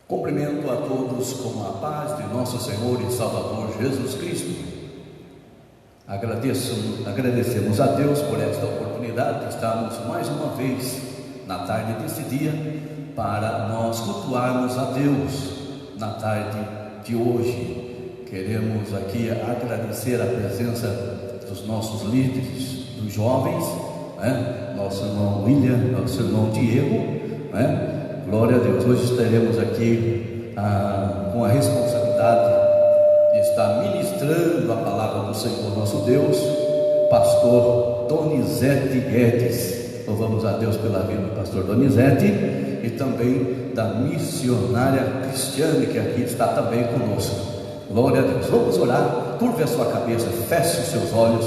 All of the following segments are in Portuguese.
Cumprimento a todos com a paz de nosso Senhor e Salvador Jesus Cristo. Agradecemos a Deus por esta oportunidade de estarmos mais uma vez na tarde desse dia para nós cultuarmos a Deus na tarde de hoje. Queremos aqui agradecer a presença dos nossos líderes, dos jovens, nosso irmão William, nosso irmão Diego, glória a Deus. Hoje estaremos aqui com a responsabilidade de estar ministrando a palavra do Senhor nosso Deus, pastor Donizete Guedes. Louvamos a Deus pela vida do pastor Donizete e também da missionária Cristiane, que aqui está também conosco. Glória a Deus. Vamos orar. Curve a sua cabeça, feche os seus olhos.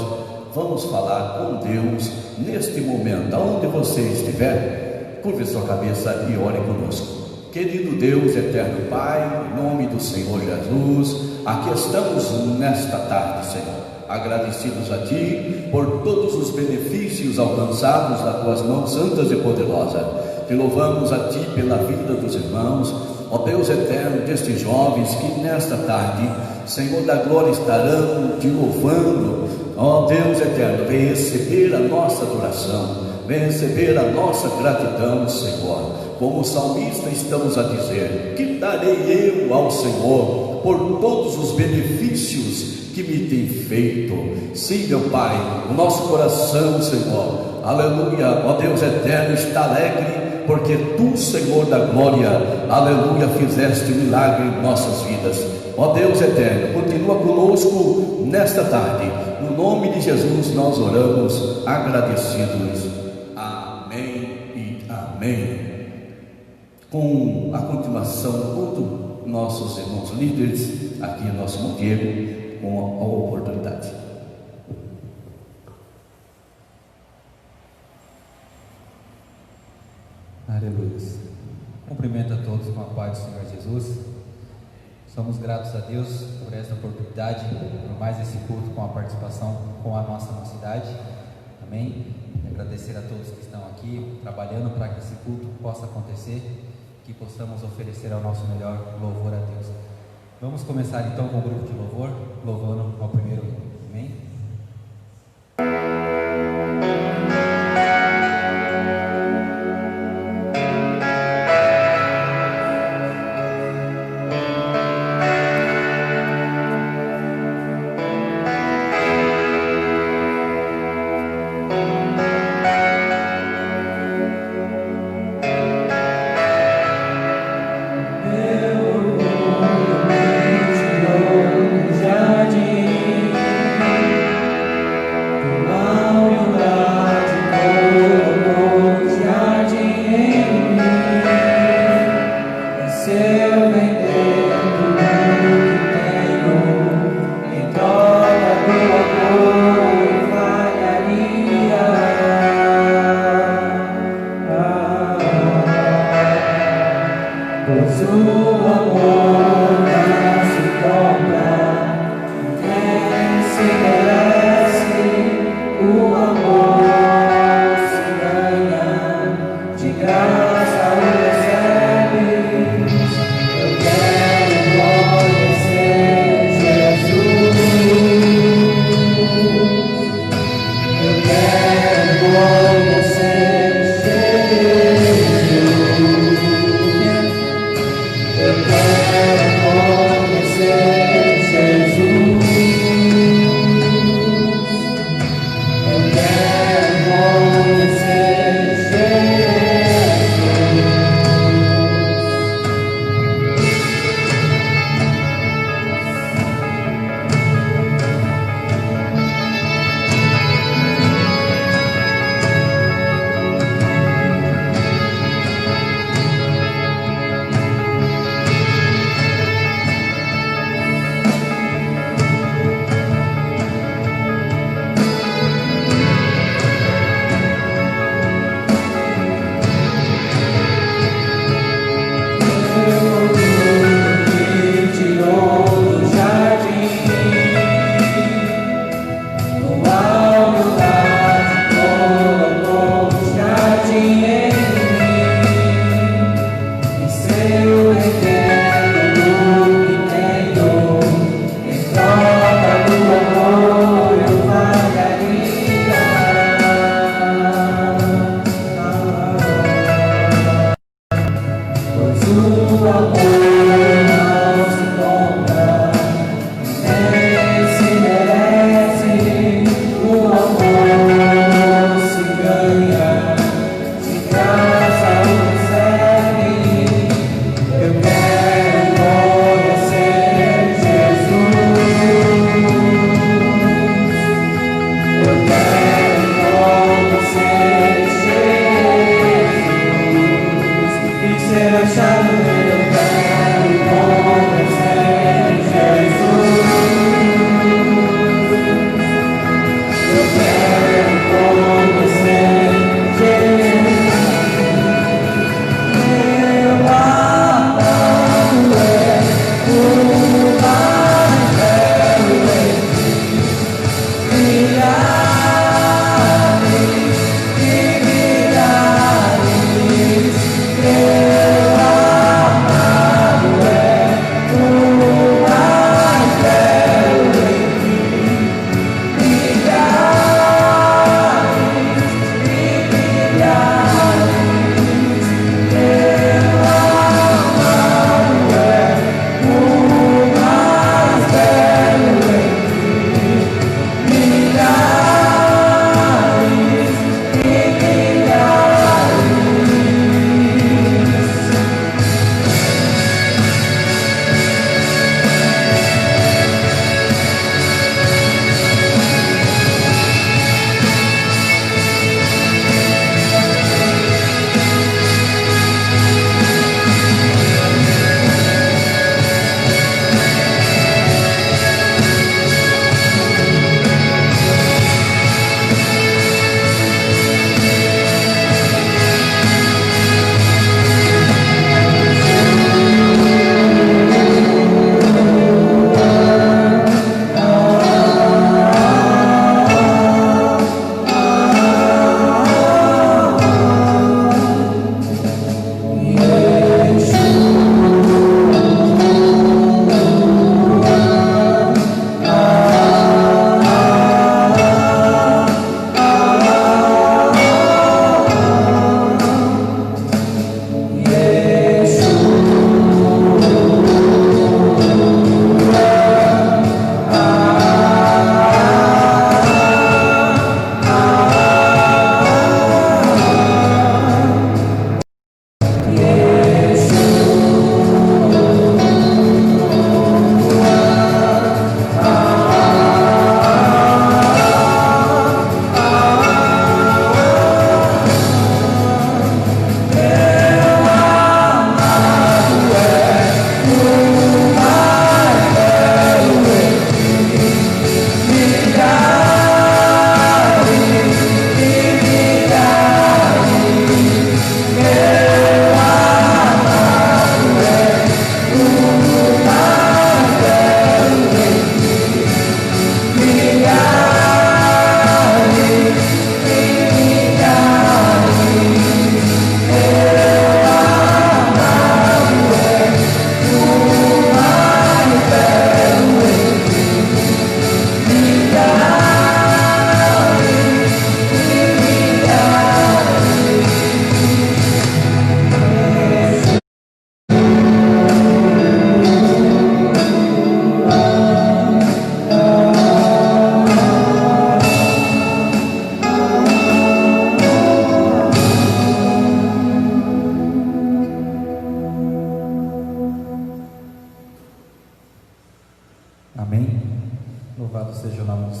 Vamos falar com Deus neste momento, aonde você estiver. Curve sua cabeça e ore conosco. Querido Deus, eterno Pai, em nome do Senhor Jesus, aqui estamos nesta tarde, Senhor, agradecidos a Ti por todos os benefícios alcançados das Tuas mãos santas e poderosas. Te louvamos a Ti pela vida dos irmãos, ó Deus eterno, destes jovens que nesta tarde, Senhor da glória, estarão Te louvando. Ó Deus eterno, vem receber a nossa adoração, vem receber a nossa gratidão, Senhor. Como salmista estamos a dizer: que darei eu ao Senhor por todos os benefícios que me tem feito? Sim, meu Pai, o nosso coração, Senhor, aleluia, ó Deus eterno, está alegre, porque Tu, Senhor da glória, aleluia, fizeste um milagre em nossas vidas. Ó Deus eterno, continua conosco nesta tarde. No nome de Jesus nós oramos agradecidos. Amém. Com a continuação, todos nossos irmãos líderes, aqui nosso irmão Diego, com a oportunidade. Aleluia. Cumprimento a todos com a paz do Senhor Jesus. Somos gratos a Deus por esta oportunidade, por mais esse culto com a participação com a nossa mocidade. Amém. Agradecer a todos que estão aqui trabalhando para que esse culto possa acontecer, que possamos oferecer ao nosso melhor louvor a Deus. Vamos começar então com o grupo de louvor, louvando ao primeiro hino. Amém. Eu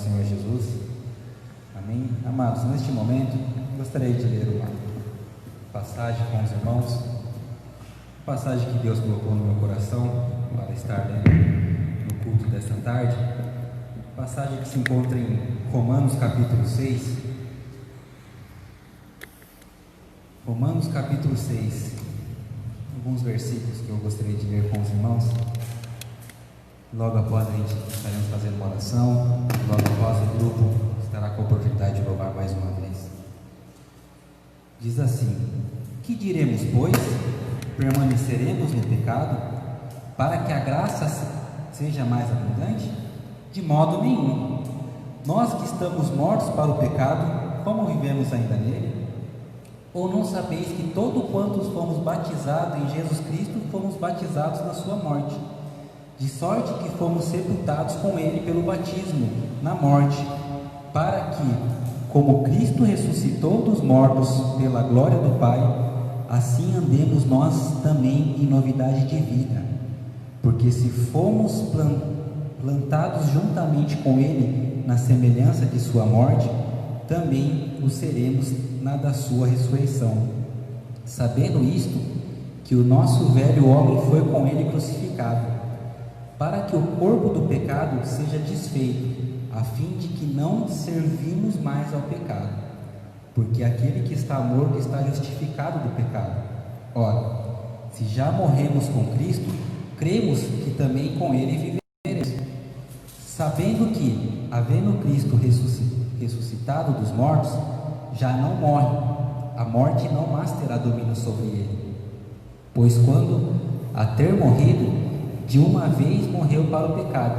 nosso Senhor Jesus. Amém? Amados, neste momento, gostaria de ler uma passagem com os irmãos, passagem que Deus colocou no meu coração para estar lendo no culto desta tarde, passagem que se encontra em Romanos capítulo 6. Romanos capítulo 6, alguns versículos que eu gostaria de ler com os irmãos. Logo após a gente estaremos fazendo uma oração, logo após o grupo estará com a oportunidade de louvar mais uma vez. Diz assim: que diremos, pois? Permaneceremos no pecado para que a graça seja mais abundante? De modo nenhum. Nós que estamos mortos para o pecado, como vivemos ainda nele? Ou não sabeis que todos quantos fomos batizados em Jesus Cristo, fomos batizados na sua morte? De sorte que fomos sepultados com ele pelo batismo na morte, para que, como Cristo ressuscitou dos mortos pela glória do Pai, assim andemos nós também em novidade de vida. Porque se fomos plantados juntamente com ele na semelhança de sua morte, também o seremos na da sua ressurreição. Sabendo isto, que o nosso velho homem foi com ele crucificado, para que o corpo do pecado seja desfeito, a fim de que não servimos mais ao pecado, porque aquele que está morto está justificado do pecado. Ora, se já morremos com Cristo, cremos que também com ele viveremos, sabendo que, havendo Cristo ressuscitado dos mortos, já não morre, a morte não mais terá domínio sobre ele. Pois quando, a ter morrido, de uma vez morreu para o pecado,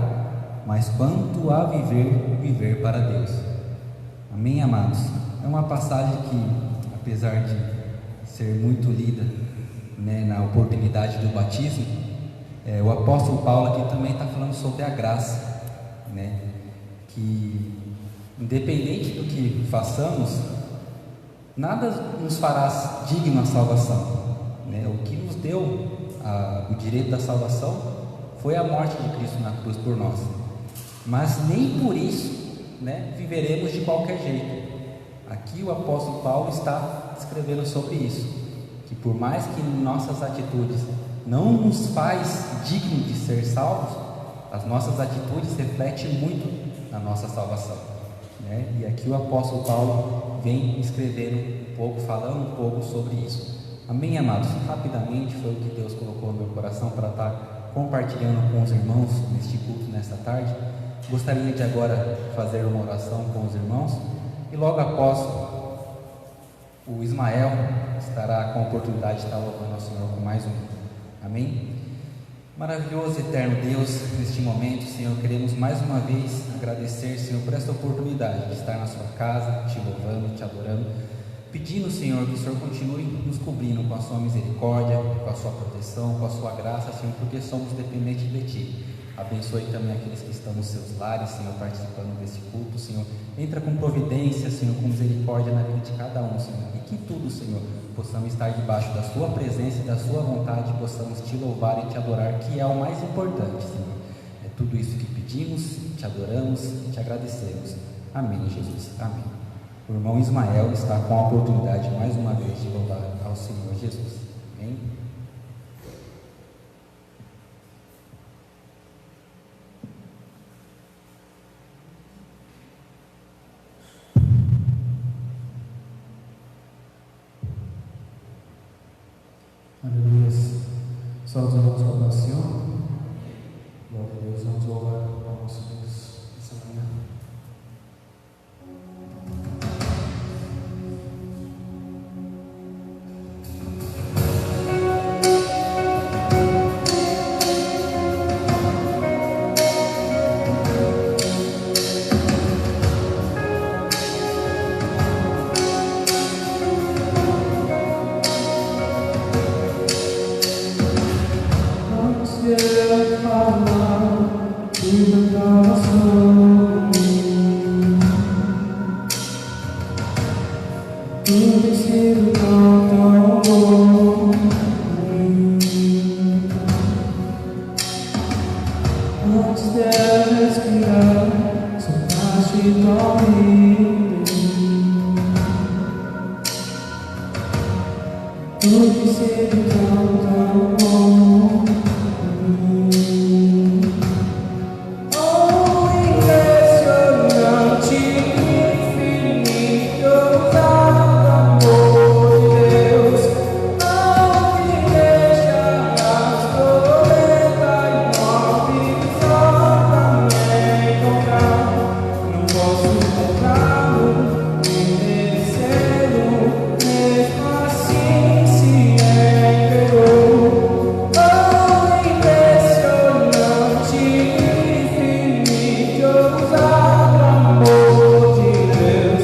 mas quanto a viver, viver para Deus. Amém, amados? É uma passagem que, apesar de ser muito lida, na oportunidade do batismo, o apóstolo Paulo aqui também está falando sobre a graça, que independente do que façamos, nada nos fará digno à salvação, O que nos deu o direito da salvação foi a morte de Cristo na cruz por nós, mas nem por isso, viveremos de qualquer jeito. Aqui o apóstolo Paulo está escrevendo sobre isso, que por mais que nossas atitudes não nos faz digno de ser salvos, as nossas atitudes refletem muito na nossa salvação, E aqui o apóstolo Paulo vem escrevendo um pouco, falando um pouco sobre isso. Amém, amados? Rapidamente, foi o que Deus colocou no meu coração para estar compartilhando com os irmãos neste culto, nesta tarde. Gostaria de agora fazer uma oração com os irmãos, e logo após o Ismael estará com a oportunidade de estar louvando ao Senhor com mais um. Amém? Maravilhoso e eterno Deus, neste momento, Senhor, queremos mais uma vez agradecer, Senhor, por esta oportunidade de estar na sua casa, te louvando, te adorando, pedindo, Senhor, que o Senhor continue nos cobrindo com a sua misericórdia, com a sua proteção, com a sua graça, Senhor, porque somos dependentes de Ti. Abençoe também aqueles que estão nos seus lares, Senhor, participando desse culto, Senhor. Entra com providência, Senhor, com misericórdia na vida de cada um, Senhor. E que tudo, Senhor, possamos estar debaixo da Sua presença e da Sua vontade, possamos Te louvar e Te adorar, que é o mais importante, Senhor. É tudo isso que pedimos, Te adoramos e Te agradecemos. Amém, Jesus. Amém. O irmão Ismael está com a oportunidade, mais uma vez, de louvar ao Senhor Jesus. Amém? Aleluia. Salve os irmãos para o Senhor. Glória a Deus. Vamos louvar ao nosso Deus essa manhã. Antes de respirar, sopraste Tudo sempre tão bom. Oh, impressionante, infinito, amor de Deus, não me deixa mais tormenta e morte só pra me encontrar. Não posso comprá-lo, nem merecê-lo, mesmo assim se entregou. Oh, impressionante, infinito, amor de Deus.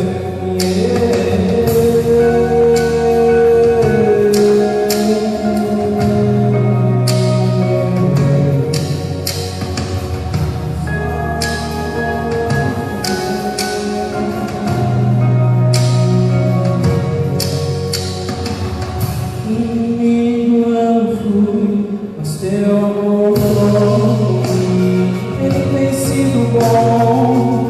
Inimigo eu fui, mas teu amor por mim, ele tem sido bom.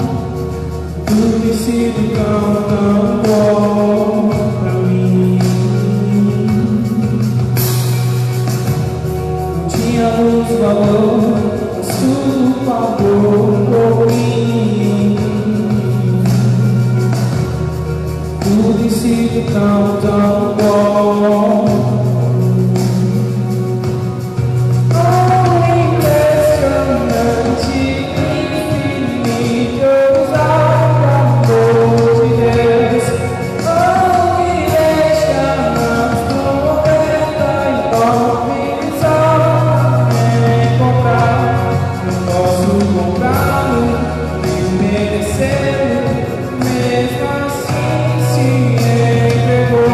Tudo tem sido tão bom pra mim. Não tínhamos valor, mas tudo pagou por mim. Tudo tem sido tão bom. Mesmo assim se entregou.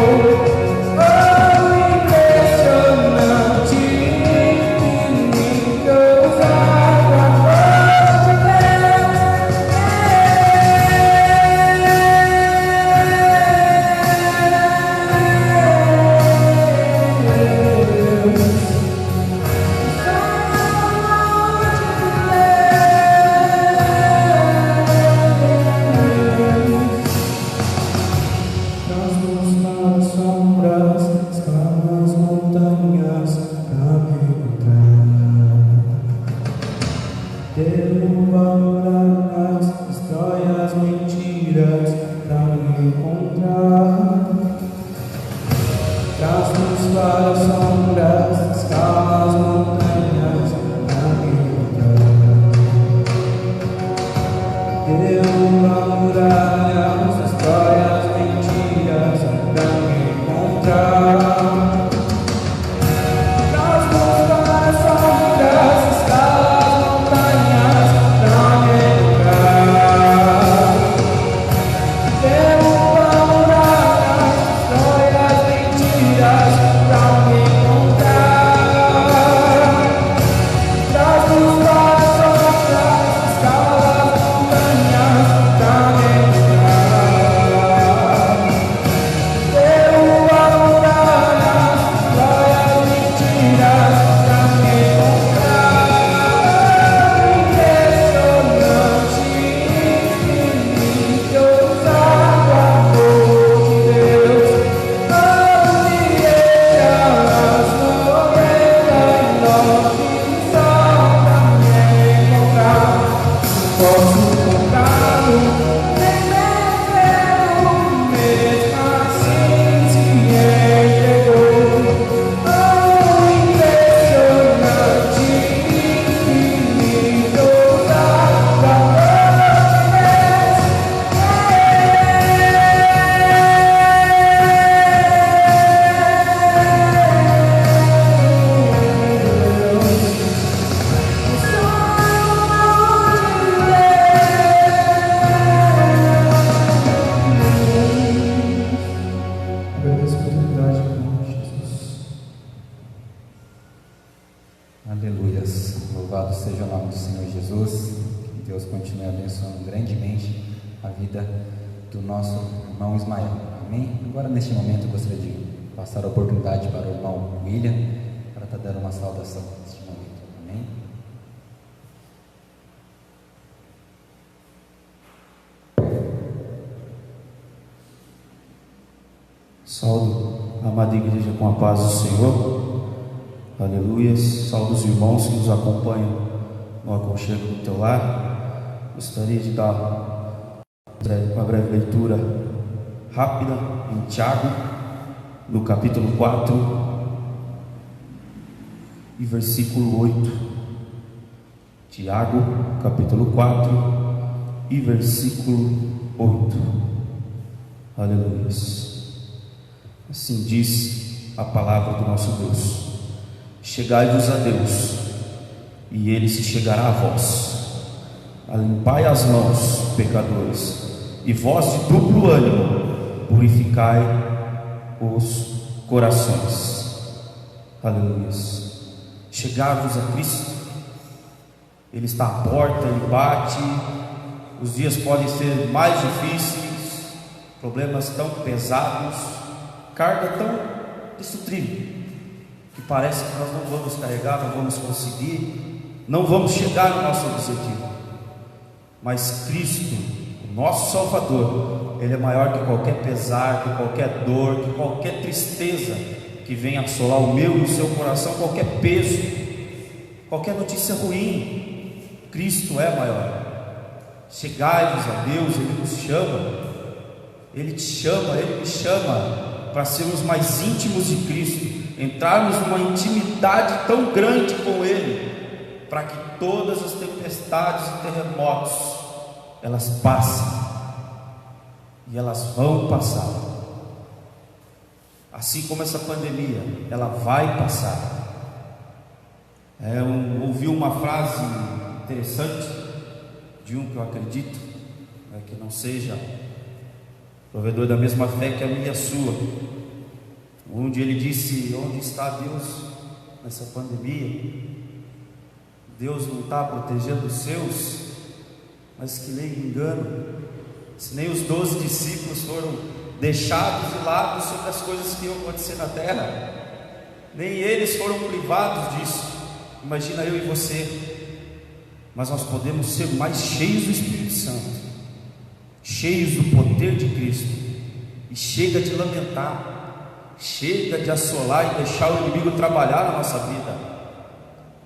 do nosso irmão Ismael. Amém? Agora, neste momento, eu gostaria de passar a oportunidade para o irmão William para estar dando uma saudação neste momento. Amém? Saudo Amada igreja, com a paz do Senhor, aleluia. Saúde os irmãos que nos acompanham no aconchego do teu lar. Gostaria de dar uma breve leitura rápida em Tiago, no capítulo 4 e versículo 8. Tiago, capítulo 4 e versículo 8. Aleluia. Assim diz a palavra do nosso Deus: chegai-vos a Deus, e Ele se chegará a vós. Limpai as mãos, pecadores, e vós de duplo ânimo, purificai os corações. Aleluia. Chegai-vos a Cristo. Ele está à porta, Ele bate. Os dias podem ser mais difíceis, problemas tão pesados, carga tão destrutiva, que parece que nós não vamos carregar, não vamos conseguir, não vamos chegar no nosso objetivo. Mas Cristo, o nosso Salvador, Ele é maior que qualquer pesar, que qualquer dor, que qualquer tristeza que venha assolar o meu e o seu coração, qualquer peso, qualquer notícia ruim. Cristo é maior. Chegai-vos a Deus. Ele nos chama, Ele te chama, Ele me chama para sermos mais íntimos de Cristo, entrarmos numa intimidade tão grande com Ele, para que todas as tempestades e terremotos elas passem, e elas vão passar, assim como essa pandemia, ela vai passar. Ouvi uma frase interessante de um que eu acredito que não seja provedor da mesma fé que a minha e a sua, onde ele disse: onde está Deus nessa pandemia? Deus não está protegendo os seus, mas que nem engano, se nem os 12 discípulos foram deixados de lado sobre as coisas que iam acontecer na terra, nem eles foram privados disso. Imagina eu e você. Mas nós podemos ser mais cheios do Espírito Santo, cheios do poder de Cristo, e chega de lamentar, chega de assolar e deixar o inimigo trabalhar na nossa vida.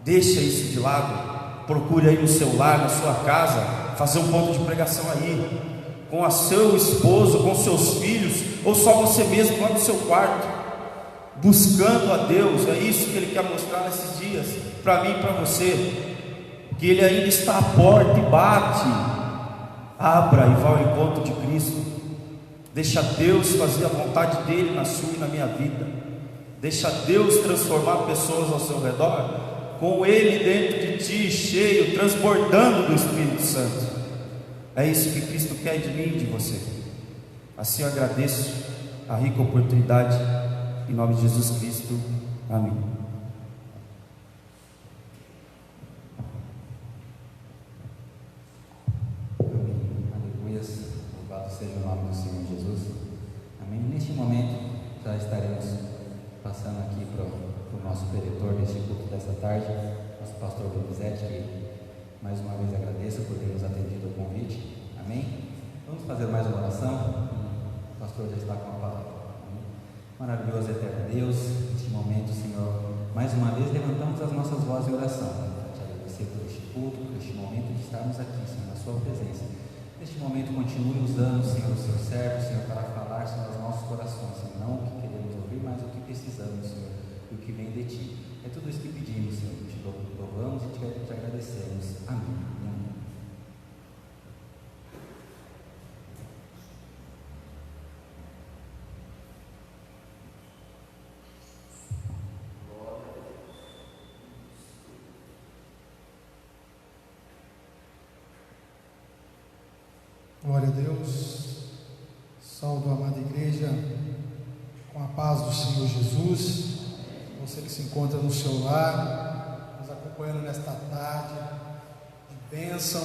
Deixa isso de lado. Procure aí no seu lar, na sua casa, fazer um ponto de pregação aí, com o seu esposo, com seus filhos, ou só você mesmo lá no seu quarto, buscando a Deus. É isso que Ele quer mostrar nesses dias, para mim e para você, que Ele ainda está à porta e bate. Abra e vá ao encontro de Cristo. Deixa Deus fazer a vontade dEle na sua e na minha vida. Deixa Deus transformar pessoas ao seu redor, com Ele dentro de ti, cheio, transbordando do Espírito Santo. É isso que Cristo quer de mim e de você. Assim eu agradeço a rica oportunidade, em nome de Jesus Cristo. Amém. Seja o nome do Senhor Jesus. Amém. Neste momento já estaremos passando aqui para o nosso preletor deste culto dessa tarde, nosso pastor Donizete, que mais uma vez agradeço por ter nos atendido ao convite. Amém. Vamos fazer mais uma oração. O pastor já está com a palavra. Amém. Maravilhoso eterno Deus, neste momento, Senhor, mais uma vez levantamos as nossas vozes em oração para te agradecer por este culto, por este momento de estarmos aqui, Senhor, na sua presença. Neste momento, continue usando, Senhor, o seu servo, Senhor, para falar, Senhor, aos nossos corações, Senhor, não o que queremos ouvir, mas o que precisamos, Senhor, e o que vem de Ti. É tudo isso que pedimos, Senhor, te louvamos e te agradecemos. Amém. Amém. Glória a Deus. Saúdo a amada igreja com a paz do Senhor Jesus. Você que se encontra no seu lar, nos acompanhando nesta tarde de bênção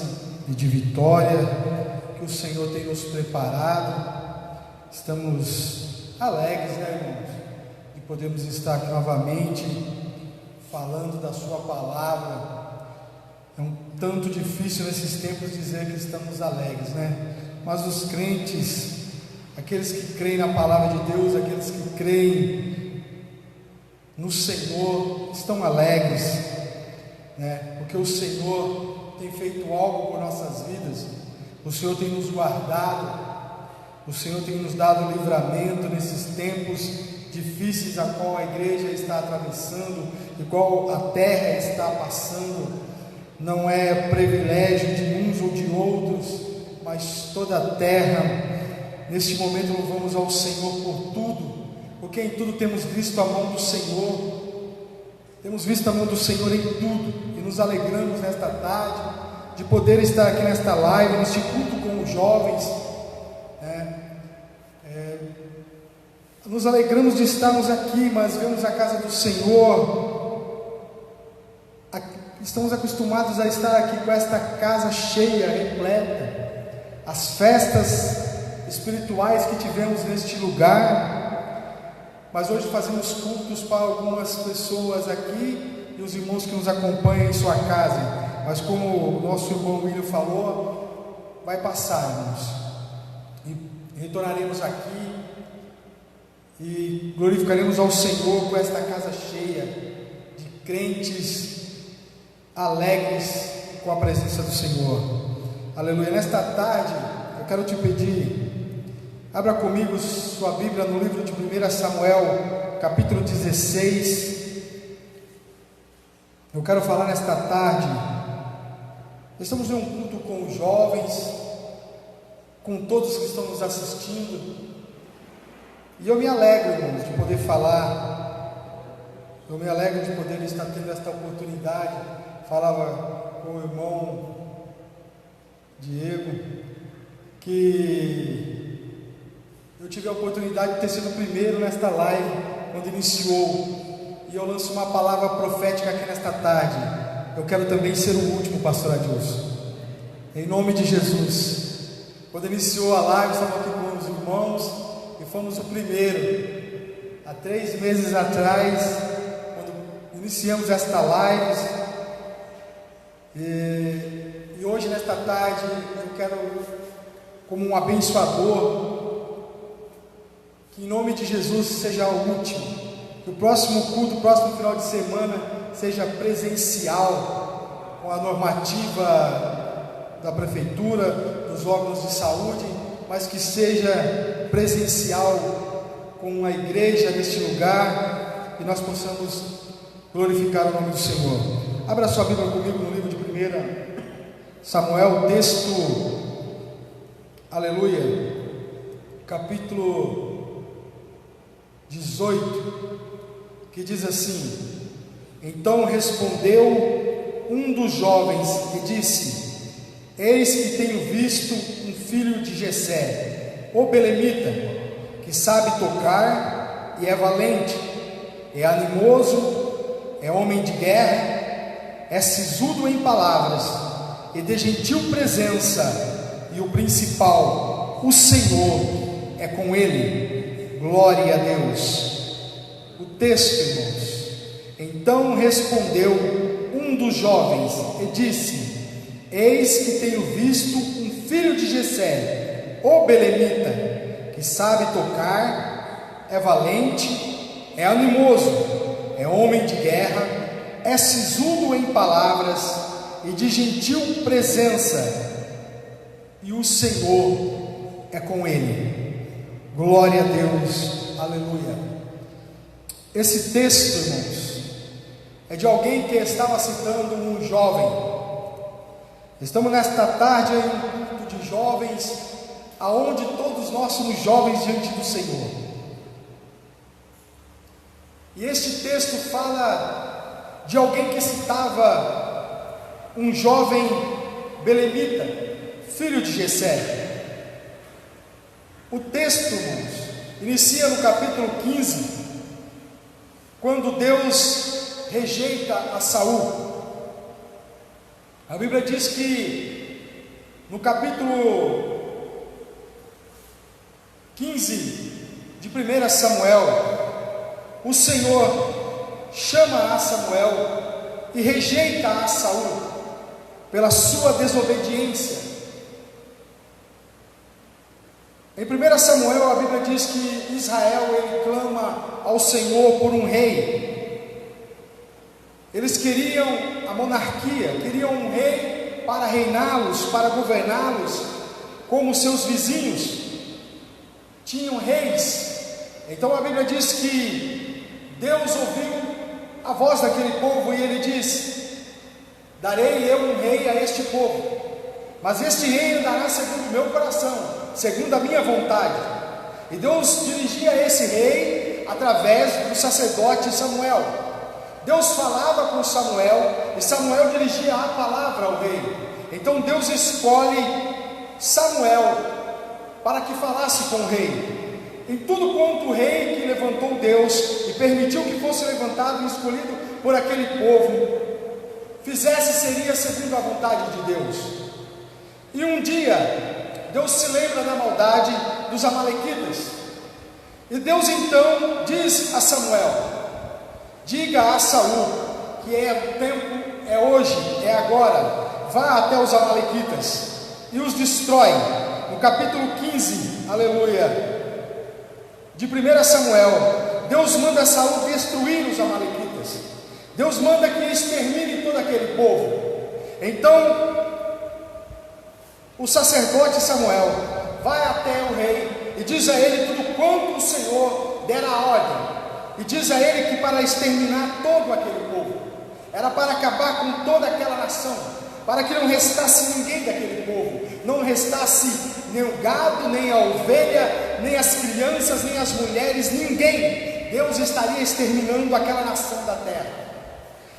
e de vitória que o Senhor tem nos preparado. Estamos alegres, né, irmãos, de podermos estar aqui novamente falando da sua palavra. É um tanto difícil nesses tempos dizer que estamos alegres, né? Mas os crentes aqueles que creem na palavra de Deus, aqueles que creem no Senhor, estão alegres, né? Porque o Senhor tem feito algo por nossas vidas, o Senhor tem nos guardado, o Senhor tem nos dado livramento nesses tempos difíceis a qual a igreja está atravessando, igual a terra está passando. Não é privilégio de uns ou de outros, mas toda a terra. Neste momento louvamos ao Senhor por tudo, porque em tudo temos visto a mão do Senhor. Temos visto a mão do Senhor em tudo, e nos alegramos nesta tarde de poder estar aqui nesta live, neste culto com os jovens. Nos alegramos de estarmos aqui, mas vemos a casa do Senhor. Estamos acostumados a estar aqui com esta casa cheia, repleta. As festas espirituais que tivemos neste lugar, mas hoje fazemos cultos para algumas pessoas aqui e os irmãos que nos acompanham em sua casa. Mas como o nosso irmão William falou, vai passar, irmãos, e retornaremos aqui e glorificaremos ao Senhor com esta casa cheia de crentes alegres com a presença do Senhor. Aleluia. Nesta tarde eu quero te pedir, abra comigo sua Bíblia no livro de 1 Samuel, capítulo 16. Eu quero falar nesta tarde. Estamos em um culto com os jovens, com todos que estão nos assistindo, e eu me alegro, irmãos, de poder falar. Eu me alegro de poder estar tendo esta oportunidade. Falava com o irmão Diego que eu tive a oportunidade de ter sido o primeiro nesta live quando iniciou, e eu lanço uma palavra profética aqui nesta tarde. Eu quero também ser o último, pastor Adilson, em nome de Jesus. Quando iniciou a live, estava aqui com os irmãos e fomos o primeiro. Há 3 meses atrás, quando iniciamos esta live, e hoje nesta tarde eu quero, como um abençoador, que em nome de Jesus seja o último, que o próximo culto, o próximo final de semana seja presencial, com a normativa da prefeitura, dos órgãos de saúde, mas que seja presencial com a igreja neste lugar, e nós possamos glorificar o nome do Senhor. Abra sua Bíblia comigo no livro de 1 Samuel, texto, aleluia, capítulo 18, que diz assim: Então respondeu um dos jovens e disse: Eis que tenho visto um filho de Jessé, o belemita, que sabe tocar e é valente, é animoso, é homem de guerra, é sisudo em palavras e de gentil presença, e o principal, o Senhor, é com ele. Glória a Deus. O texto, irmãos: Então respondeu um dos jovens e disse: Eis que tenho visto um filho de Jessé, o belemita, que sabe tocar, é valente, é animoso, é homem de guerra, é sisudo em palavras e de gentil presença, e o Senhor é com ele. Glória a Deus, aleluia. Esse texto, irmãos, é de alguém que estava citando um jovem. Estamos nesta tarde em um culto de jovens, aonde todos nós somos jovens diante do Senhor. E este texto fala de alguém que citava um jovem belemita, filho de Jessé. O texto, irmãos, inicia no capítulo 15, quando Deus rejeita a Saul. A Bíblia diz que no capítulo 15 de 1 Samuel, o Senhor chama a Samuel e rejeita a Saul pela sua desobediência. Em 1 Samuel, a Bíblia diz que Israel, ele clama ao Senhor por um rei. Eles queriam a monarquia, queriam um rei para reiná-los, para governá-los, como seus vizinhos tinham reis. Então a Bíblia diz que Deus ouviu a voz daquele povo e ele diz: darei eu um rei a este povo, mas este rei andará segundo o meu coração, segundo a minha vontade. E Deus dirigia esse rei através do sacerdote Samuel. Deus falava com Samuel e Samuel dirigia a palavra ao rei. Então Deus escolhe Samuel para que falasse com o rei. Em tudo quanto o rei que levantou Deus e permitiu que fosse levantado e escolhido por aquele povo fizesse, seria segundo a vontade de Deus. E um dia Deus se lembra da maldade dos amalequitas, e Deus então diz a Samuel: diga a Saul que é o tempo, é hoje, é agora, vá até os amalequitas e os destrói. No capítulo 15, aleluia, de 1 Samuel, Deus manda Saul destruir os amalequitas. Deus manda que extermine todo aquele povo. Então o sacerdote Samuel vai até o rei e diz a ele tudo quanto o Senhor dera a ordem, e diz a ele que para exterminar todo aquele povo, era para acabar com toda aquela nação, para que não restasse ninguém daquele povo, não restasse nem o gado, nem a ovelha, nem as crianças, nem as mulheres, ninguém. Deus estaria exterminando aquela nação da terra.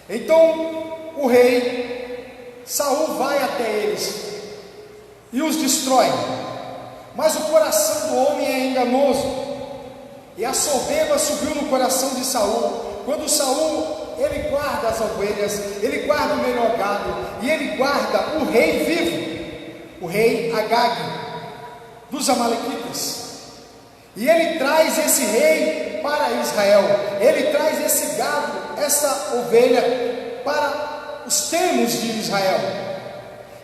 Então o rei Saul vai até eles e os destrói. Mas o coração do homem é enganoso, e a soberba subiu no coração de Saul. Quando Saul, ele guarda as ovelhas, ele guarda o melhor gado, e ele guarda o rei vivo, o rei Agag dos amalequitas, e ele traz esse rei para Israel, ele traz esse gado, essa ovelha para os termos de Israel.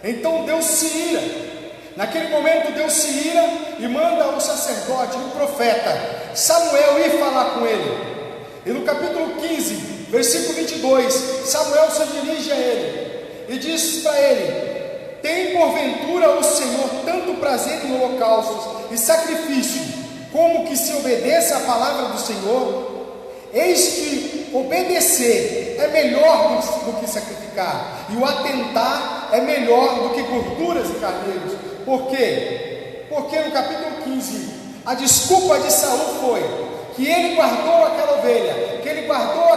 Então Deus se ira. Naquele momento Deus se ira e manda o sacerdote, o profeta Samuel ir falar com ele. E no capítulo 15, versículo 22, Samuel se dirige a ele e diz para ele: tem porventura o Senhor tanto prazer em holocaustos e sacrifício, como que se obedeça à palavra do Senhor? Eis que obedecer é melhor do que sacrificar, e o atentar é melhor do que gorduras e carneiros. Por quê? Porque no capítulo 15, a desculpa de Saul foi que ele guardou aquela ovelha, que ele guardou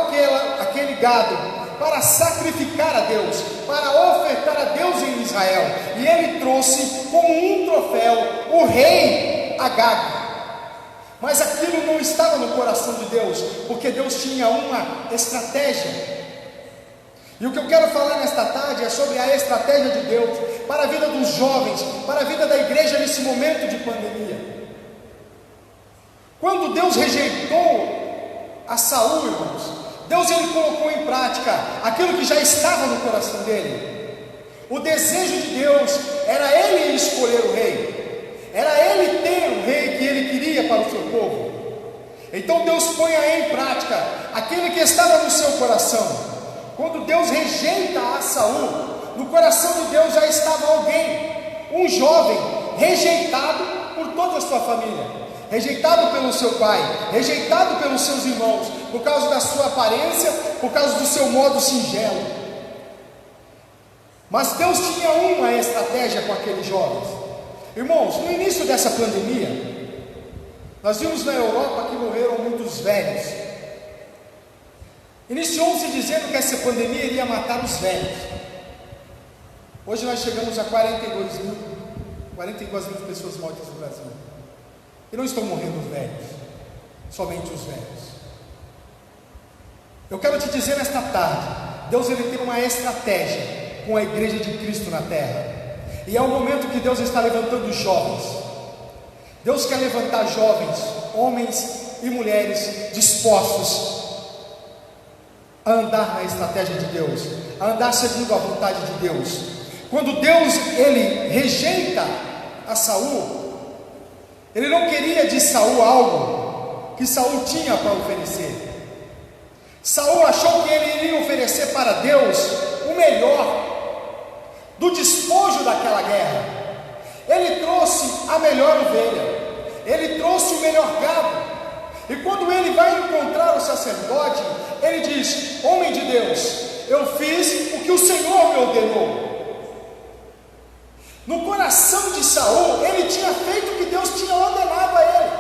aquele gado para sacrificar a Deus, para ofertar a Deus em Israel, e ele trouxe como um troféu o rei Agag. Mas aquilo não estava no coração de Deus, porque Deus tinha uma estratégia. E o que eu quero falar nesta tarde é sobre a estratégia de Deus para a vida dos jovens, para a vida da igreja nesse momento de pandemia. Quando Deus rejeitou a Saul, irmãos, Deus ele colocou em prática aquilo que já estava no coração dele. O desejo de Deus era ele escolher o rei, era ele ter o rei que ele queria para o seu povo. Então Deus põe em prática aquilo que estava no seu coração. Quando Deus rejeita a Saul, no coração de Deus já estava alguém, um jovem rejeitado por toda a sua família, rejeitado pelo seu pai, rejeitado pelos seus irmãos, por causa da sua aparência, por causa do seu modo singelo. Mas Deus tinha uma estratégia com aqueles jovens. Irmãos, no início dessa pandemia, nós vimos na Europa que morreram muitos velhos. Iniciou-se dizendo que essa pandemia iria matar os velhos. Hoje nós chegamos a 42 mil pessoas mortas no Brasil. E não estão morrendo os velhos, somente os velhos. Eu quero te dizer nesta tarde, Deus ele tem uma estratégia com a igreja de Cristo na terra. E é o momento que Deus está levantando os jovens. Deus quer levantar jovens, homens e mulheres dispostos a andar na estratégia de Deus, a andar segundo a vontade de Deus. Quando Deus ele rejeita a Saul, Ele não queria de Saul algo que Saul tinha para oferecer. Saul achou que ele iria oferecer para Deus o melhor do despojo daquela guerra. Ele trouxe a melhor ovelha, ele trouxe o melhor gado. E quando ele vai encontrar o sacerdote, ele diz: homem de Deus, eu fiz o que o Senhor me ordenou. No coração de Saul, ele tinha feito o que Deus tinha ordenado a ele,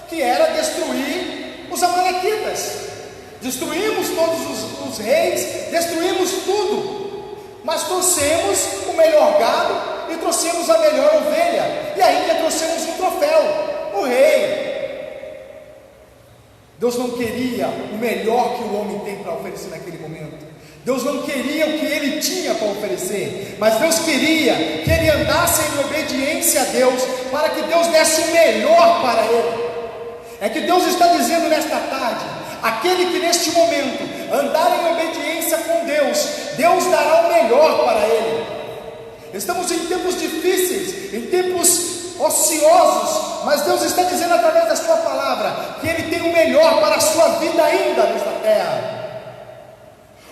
que era destruir os amalequitas. Destruímos todos os reis, destruímos tudo, mas trouxemos o melhor gado e trouxemos a melhor ovelha, e ainda trouxemos um troféu, o rei. Deus não queria o melhor que o homem tem para oferecer naquele momento. Deus não queria o que ele tinha para oferecer, mas Deus queria que ele andasse em obediência a Deus, para que Deus desse o melhor para ele. É que Deus está dizendo nesta tarde: aquele que neste momento andar em obediência com Deus, Deus dará o melhor para ele. Estamos em tempos difíceis, em tempos ociosos, mas Deus está dizendo através da sua palavra que Ele tem o melhor para a sua vida ainda nesta terra.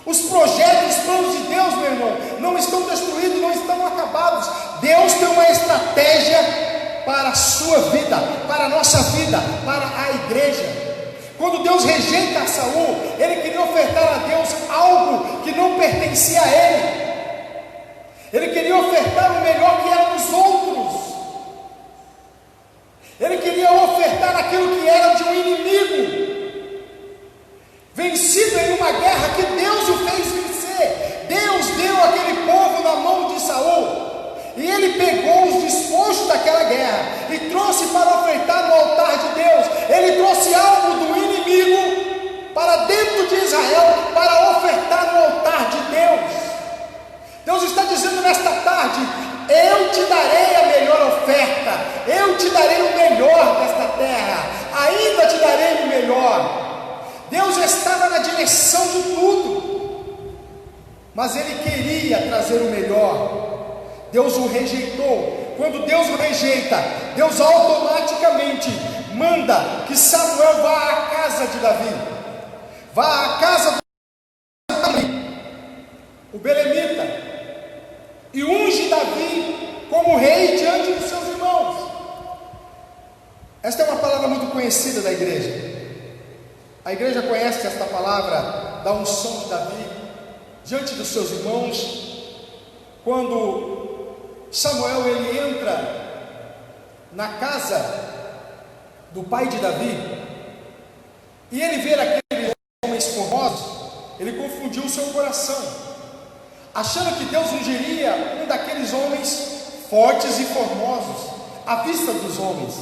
Os projetos, os planos de Deus, meu irmão, não estão destruídos, não estão acabados. Deus tem uma estratégia para a sua vida, para a nossa vida, para a igreja. Quando Deus rejeita a Saul, ele queria ofertar a Deus algo que não pertencia a ele. Ele queria ofertar o melhor que era dos outros. Ele queria ofertar aquilo que era de um inimigo, vencido em uma guerra que Deus o fez vencer. Deus deu aquele povo na mão de Saul, e ele pegou os despojos daquela guerra e trouxe para ofertar no altar de Deus. Ele trouxe algo do inimigo para dentro de Israel, para ofertar no altar de Deus. Deus está dizendo nesta tarde: eu te darei a melhor oferta, eu te darei o melhor desta terra, ainda te darei o melhor. Deus estava na direção de tudo, mas ele queria trazer o melhor. Deus o rejeitou. Quando Deus o rejeita, Deus automaticamente manda que Samuel vá à casa de Davi, vá à casa de Davi, o belemita, e unge Davi como rei diante dos seus irmãos. Esta é uma palavra muito conhecida da igreja. A igreja conhece esta palavra da unção de Davi diante dos seus irmãos. Quando Samuel ele entra na casa do pai de Davi e ele vê aqueles homens formosos, ele confundiu o seu coração, achando que Deus ungiria um daqueles homens fortes e formosos à vista dos homens.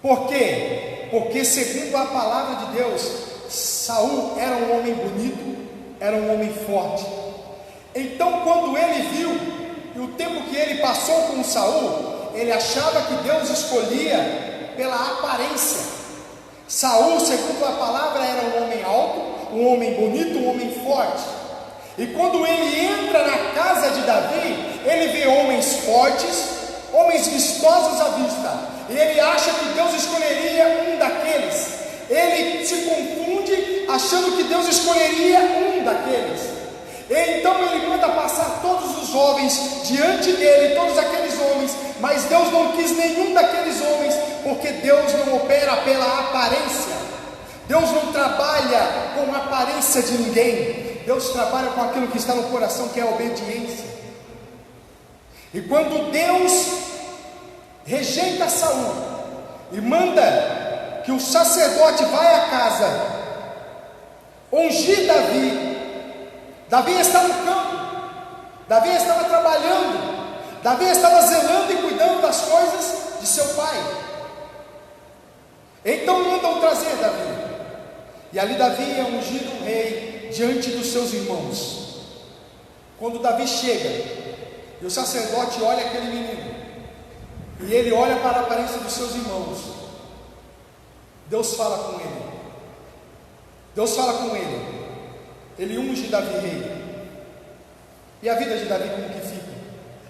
Por quê? Porque segundo a palavra de Deus, Saul era um homem bonito, era um homem forte. Então quando ele viu, e o tempo que ele passou com Saul, ele achava que Deus escolhia pela aparência. Saul, segundo a palavra, era um homem alto, um homem bonito, um homem forte. E quando ele entra na casa de Davi, ele vê homens fortes, homens vistosos à vista, e ele acha que Deus escolheria um daqueles. Ele se confunde achando que Deus escolheria um daqueles. Então ele manda passar todos os jovens diante dele, todos aqueles homens, mas Deus não quis nenhum daqueles homens, porque Deus não opera pela aparência. Deus não trabalha com a aparência de ninguém. Deus trabalha com aquilo que está no coração, que é a obediência. E quando Deus rejeita Saul e manda que o sacerdote vá à casa ungir Davi, Davi está no campo, Davi estava trabalhando, Davi estava zelando e cuidando das coisas de seu pai. Então mandam trazer Davi, e ali Davi é ungido um rei diante dos seus irmãos. Quando Davi chega, e o sacerdote olha aquele menino, e ele olha para a aparência dos seus irmãos, Deus fala com ele. Deus fala com ele. Ele unge Davi rei. E a vida de Davi como que fica?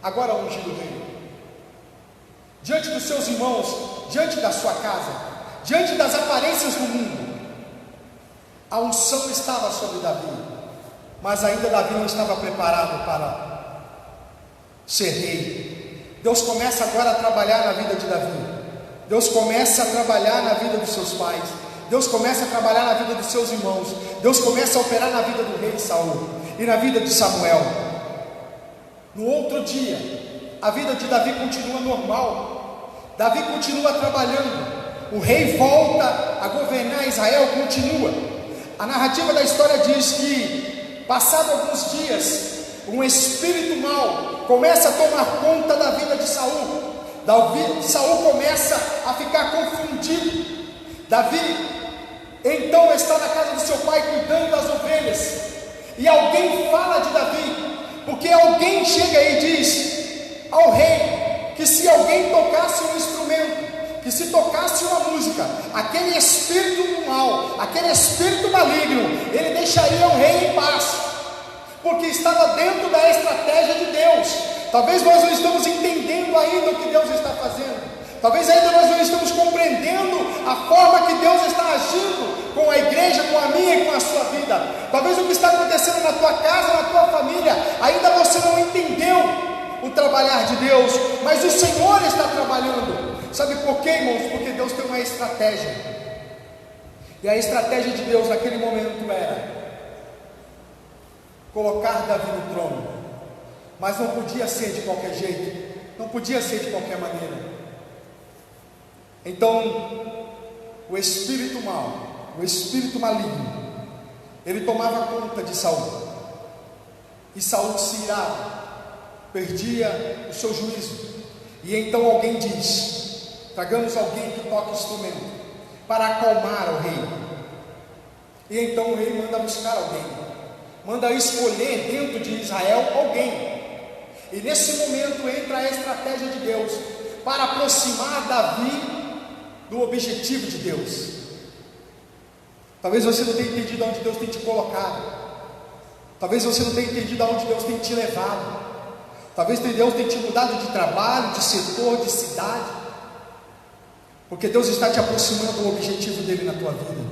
Agora ungido rei. diante dos seus irmãos, diante da sua casa, diante das aparências do mundo. A unção estava sobre Davi, mas ainda Davi não estava preparado para ser rei. Deus começa agora a trabalhar na vida de Davi. Deus começa a trabalhar na vida dos seus pais. Deus começa a trabalhar na vida dos seus irmãos. Deus começa a operar na vida do rei Saul e na vida de Samuel. No outro dia, a vida de Davi continua normal. Davi continua trabalhando. O rei volta a governar Israel, continua. A narrativa da história diz que, passado alguns dias, um espírito mau começa a tomar conta da vida de Saul. Saul começa a ficar confundido. Davi então está na casa do seu pai cuidando das ovelhas, e alguém fala de Davi, porque alguém chega e diz ao rei que se alguém tocasse um instrumento, que se tocasse uma música, aquele espírito do mal, aquele espírito maligno, ele deixaria o rei em paz, porque estava dentro da estratégia de Deus. Talvez nós não estamos entendendo ainda o que Deus está fazendo. Talvez ainda nós não estamos compreendendo a forma que Deus está agindo com a igreja, com a minha e com a sua vida. Talvez o que está acontecendo na tua casa, na tua família, ainda você não entendeu o trabalhar de Deus, mas o Senhor está trabalhando. Sabe por quê, irmãos? Porque Deus tem uma estratégia. E a estratégia de Deus naquele momento era colocar Davi no trono. Mas não podia ser de qualquer jeito, não podia ser de qualquer maneira. Então, o espírito mau, o espírito maligno, ele tomava conta de Saul, e Saul se irava, perdia o seu juízo, e então alguém diz: tragamos alguém que toque instrumento, para acalmar o rei. E então o rei manda buscar alguém, manda escolher dentro de Israel alguém, e nesse momento entra a estratégia de Deus, para aproximar Davi do objetivo de Deus. Talvez você não tenha entendido aonde Deus tem te colocado. Talvez você não tenha entendido aonde Deus tem te levado. Talvez Deus tenha te mudado de trabalho, de setor, de cidade, porque Deus está te aproximando do objetivo dele na tua vida.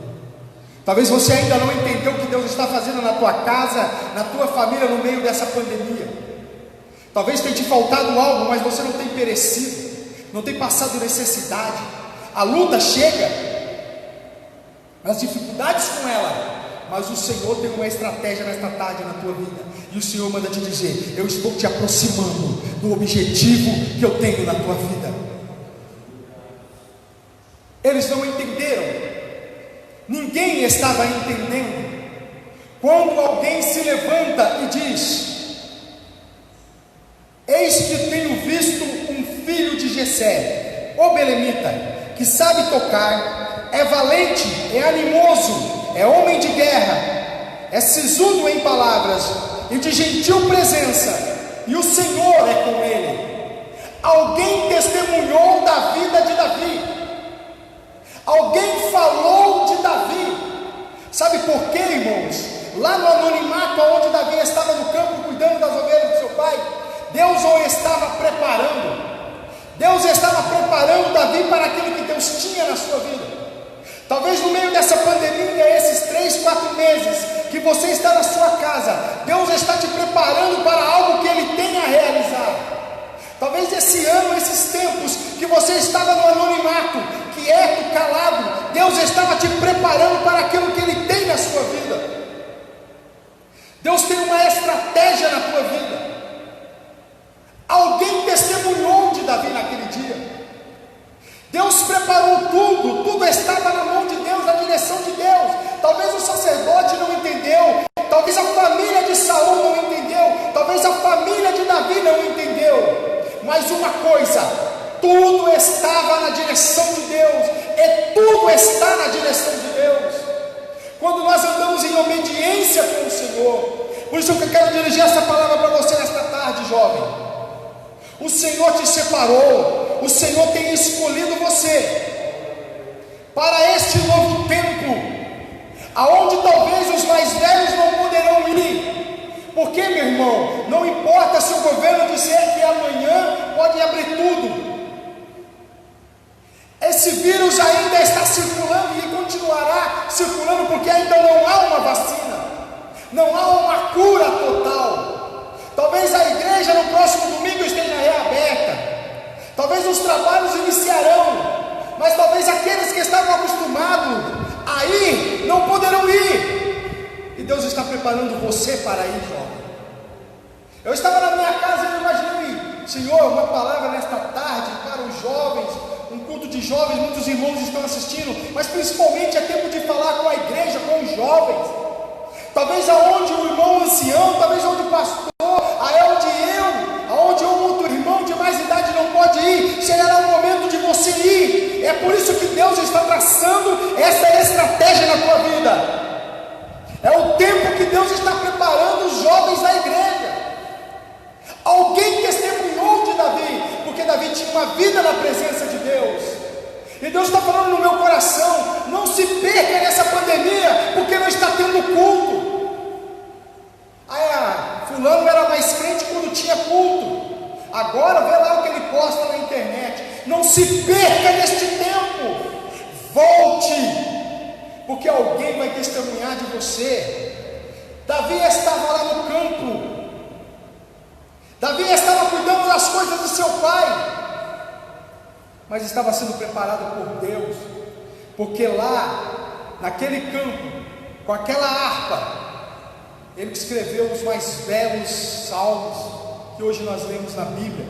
Talvez você ainda não entendeu o que Deus está fazendo na tua casa, na tua família, no meio dessa pandemia. Talvez tenha te faltado algo, mas você não tem perecido, não tem passado necessidade. A luta chega, as dificuldades com ela, mas o Senhor tem uma estratégia nesta tarde na tua vida, e o Senhor manda te dizer: eu estou te aproximando do objetivo que eu tenho na tua vida. Eles não entenderam, ninguém estava entendendo, quando alguém se levanta e diz: eis que tenho visto um filho de Jessé, o belemita, que sabe tocar, é valente, é animoso, é homem de guerra, é sisudo em palavras e de gentil presença, e o Senhor é com ele. Alguém testemunhou da vida de Davi, alguém falou de Davi. Sabe por quê, irmãos? Lá no anonimato, onde Davi estava no campo cuidando das ovelhas do seu pai, Deus o estava preparando. Deus estava preparando Davi para aquilo que Deus tinha na sua vida. Talvez no meio dessa pandemia, esses 3-4 meses que você está na sua casa, Deus está te preparando para algo que Ele tem a realizar. Talvez esse ano, esses tempos que você estava no anonimato, quieto, calado, Deus estava te preparando para aquilo que Ele tem na sua vida. Deus tem uma estratégia na tua vida. Alguém testemunhou de Davi naquele dia. Deus preparou tudo, tudo estava na mão de Deus, na direção de Deus. Talvez o sacerdote não entendeu, talvez a família de Saul não entendeu, talvez a família de Davi não entendeu, mas uma coisa: tudo estava na direção de Deus, e tudo está na direção de Deus, quando nós andamos em obediência com o Senhor. Por isso que eu quero dirigir essa palavra para você nesta tarde, jovem. O Senhor te separou, o Senhor tem escolhido você para este novo tempo, aonde talvez os mais velhos não poderão ir. Porque, meu irmão, não importa se o governo disser que amanhã pode abrir tudo, Esse vírus ainda está circulando e continuará circulando, porque ainda não há uma vacina, não há uma cura total. Talvez a igreja no próximo domingo esteja reaberta, talvez os trabalhos iniciarão, mas talvez aqueles que estavam acostumados a ir não poderão ir. E Deus está preparando você para ir, jovem. Eu estava na minha casa e eu imaginei, Senhor, uma palavra nesta tarde para os jovens, um culto de jovens, muitos irmãos estão assistindo, mas principalmente é tempo de falar com a igreja, com os jovens. Talvez aonde o irmão ancião, talvez onde o pastor, aonde um outro irmão de mais idade não pode ir, chegará o momento de você ir. É por isso que Deus está traçando essa estratégia na tua vida. É o tempo que Deus está preparando os jovens da igreja. Alguém testemunhou de Davi, porque Davi tinha uma vida na presença de Deus. E Deus está falando no meu coração: não se perca nessa pandemia, porque não está tendo culto. Fulano era mais crente quando tinha culto, agora vê lá o que ele posta na internet. Não se perca neste tempo, volte, porque alguém vai testemunhar de você. Davi estava lá no campo, Davi estava cuidando das coisas do seu pai, mas estava sendo preparado por Deus, porque lá, naquele campo, com aquela harpa, ele escreveu os mais belos salmos que hoje nós lemos na Bíblia,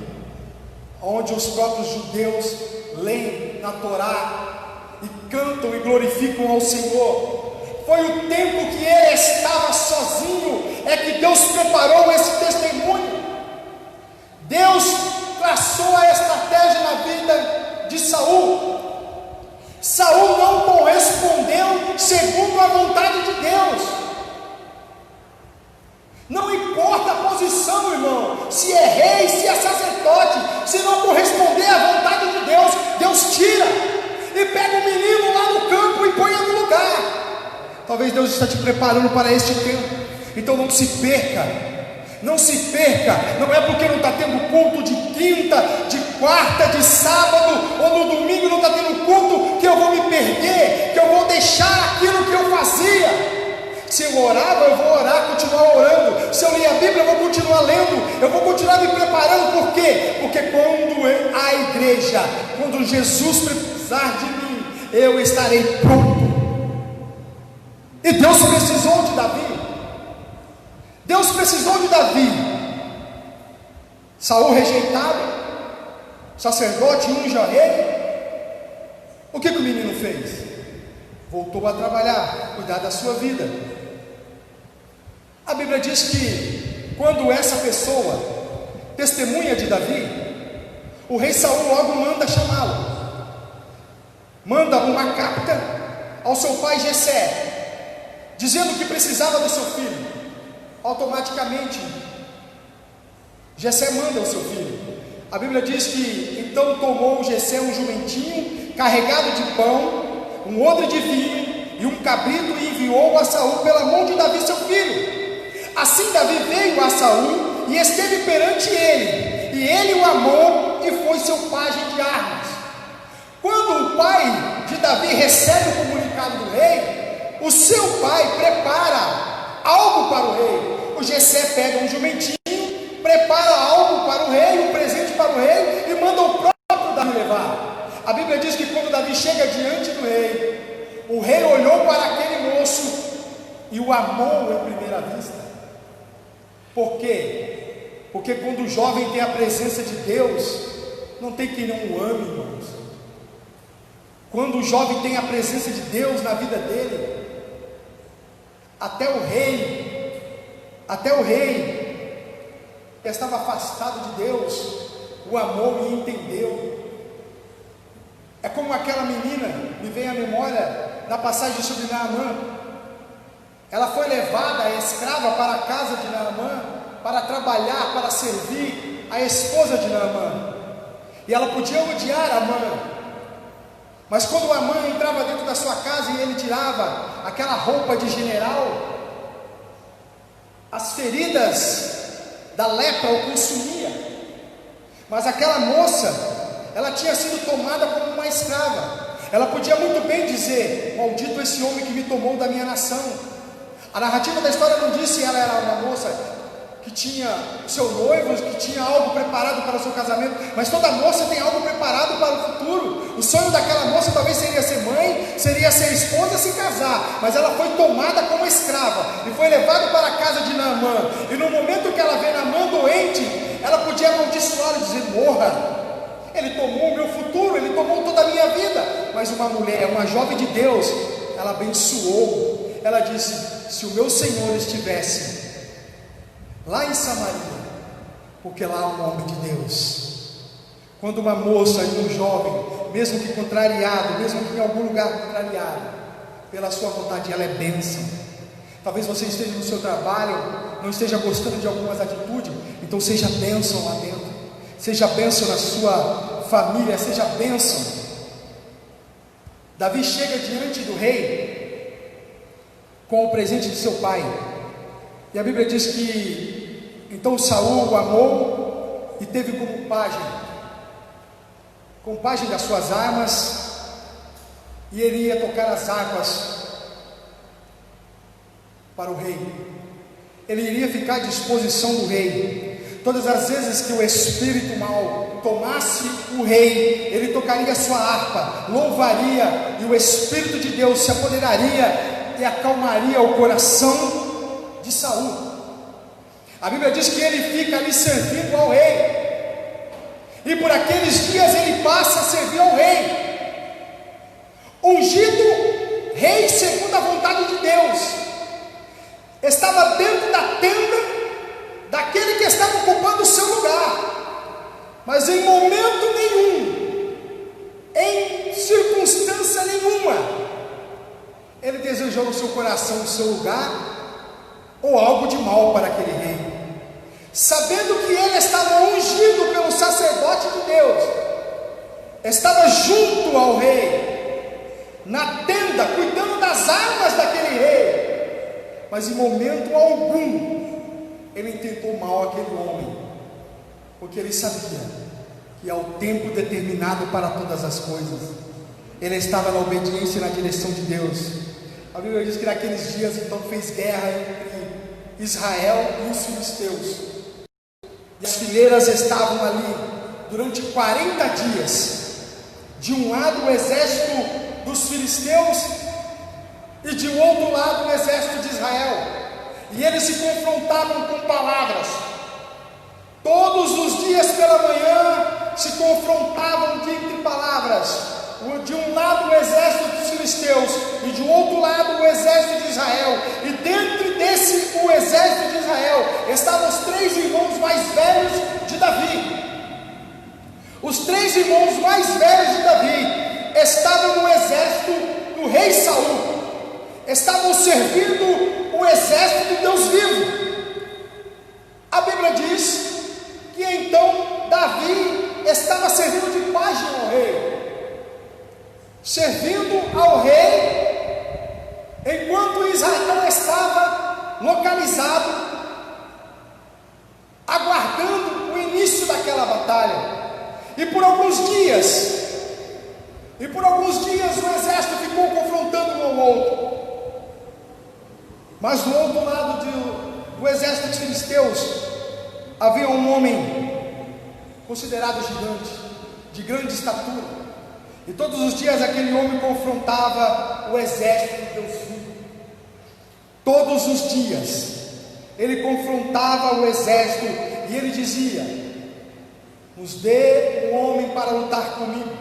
onde os próprios judeus leem na Torá e cantam e glorificam ao Senhor. Foi o tempo que ele estava sozinho, é que Deus preparou esse testemunho. Deus traçou a estratégia na vida de Saul. Saul não correspondeu segundo a vontade de Deus. Não importa a posição, irmão, se é rei, se é sacerdote, se não corresponder à vontade de Deus, Deus tira e pega o menino lá no campo e põe no lugar. Talvez Deus está te preparando para este tempo, então não se perca, não se perca. Não é porque não está tendo culto de quinta, de quarta, de sábado ou no domingo não está tendo culto que eu vou me perder, que eu vou deixar aquilo que eu fazia. Se eu orava, eu vou orar, continuar orando. Se eu lia a Bíblia, eu vou continuar lendo. Eu vou continuar me preparando. Por quê? Porque quando a igreja, quando Jesus precisar de mim, eu estarei pronto. E Deus precisou de Davi. Deus precisou de Davi. Saul rejeitado, sacerdote unja rei. O que o menino fez? Voltou a trabalhar, cuidar da sua vida. A Bíblia diz que quando essa pessoa testemunha de Davi, o rei Saul logo manda chamá-lo, manda uma carta ao seu pai Jessé, dizendo que precisava do seu filho. Automaticamente Jessé manda o seu filho. A Bíblia diz que então tomou Jessé um jumentinho carregado de pão, um odre de vinho e um cabrito, e enviou a Saul pela mão de Davi seu filho. Assim Davi veio a Saul e esteve perante ele, e ele o amou e foi seu pajem de armas. Quando o pai de Davi recebe o comunicado do rei, o seu pai prepara algo para o rei. O Jessé pega um jumentinho, prepara algo para o rei, um presente para o rei, e manda o próprio Davi levar. A Bíblia diz que quando Davi chega diante do rei, o rei olhou para aquele moço e o amou à primeira vista. Por quê? Porque quando o jovem tem a presença de Deus, não tem quem não o ame, irmãos. Quando o jovem tem a presença de Deus na vida dele, até o rei que estava afastado de Deus, o amou e entendeu. É como aquela menina, me vem à memória na passagem sobre Naamã. Ela foi levada, escrava, para a casa de Naamã, para trabalhar, para servir a esposa de Naamã. E ela podia odiar Amã, mas quando Amã entrava dentro da sua casa e ele tirava aquela roupa de general, as feridas da lepra o consumia. Mas aquela moça, ela tinha sido tomada como uma escrava. Ela podia muito bem dizer: maldito esse homem que me tomou da minha nação. A narrativa da história não disse se ela era uma moça que tinha seu noivo, que tinha algo preparado para o seu casamento, mas toda moça tem algo preparado para o futuro. O sonho daquela moça talvez seria ser mãe, seria ser esposa, se casar, mas ela foi tomada como escrava e foi levada para a casa de Naamã. E no momento que ela vê Naamã doente, ela podia amaldiçoar e dizer: morra, ele tomou o meu futuro, ele tomou toda a minha vida. Mas uma mulher, uma jovem de Deus, ela abençoou. Ela disse: se o meu Senhor estivesse lá em Samaria, porque lá há um homem de Deus. Quando uma moça e um jovem, mesmo que contrariado, mesmo que em algum lugar contrariado, pela sua vontade, ela é bênção. Talvez você esteja no seu trabalho, não esteja gostando de algumas atitudes, então seja bênção lá dentro, seja bênção na sua família, seja bênção. Davi chega diante do rei com o presente de seu pai, e a Bíblia diz que então Saul o amou e teve como pajem das suas armas, e ele ia tocar as harpas para o rei. Ele iria ficar à disposição do rei. Todas as vezes que o espírito mau tomasse o rei, ele tocaria a sua harpa, louvaria, e o Espírito de Deus se apoderaria e acalmaria o coração de Saul. A Bíblia diz que ele fica ali servindo ao rei, e por aqueles dias ele passa a servir ao rei, ungido rei segundo a vontade de Deus. Estava dentro da tenda daquele que estava ocupando o seu lugar, mas em momento nenhum, em circunstância nenhuma, ele desejou no seu coração o seu lugar ou algo de mal para aquele rei, sabendo que ele estava ungido pelo sacerdote de Deus, estava junto ao rei, na tenda, cuidando das armas daquele rei, mas em momento algum ele intentou mal àquele homem, porque ele sabia que há o tempo determinado para todas as coisas. Ele estava na obediência e na direção de Deus. A Bíblia diz que naqueles dias então fez guerra entre Israel e os filisteus, e as fileiras estavam ali durante 40 dias, de um lado o exército dos filisteus e de outro lado o exército de Israel, e eles se confrontavam com palavras. Todos os dias pela manhã se confrontavam entre palavras. De um lado o exército dos filisteus e de outro lado o exército de Israel, e dentro desse o exército de Israel estavam os 3 irmãos mais velhos de Davi. Os 3 irmãos mais velhos de Davi estavam no exército do rei Saul, estavam servindo o exército do Deus vivo. A Bíblia diz que então Davi estava servindo de pajem ao rei, servindo ao rei, enquanto Israel estava localizado, aguardando o início daquela batalha. E por alguns dias o exército ficou confrontando um ao outro, mas do outro lado do exército de filisteus havia um homem considerado gigante, de grande estatura. E todos os dias aquele homem confrontava o exército de Deus vivo. Todos os dias ele confrontava o exército e ele dizia: nos dê um homem para lutar comigo.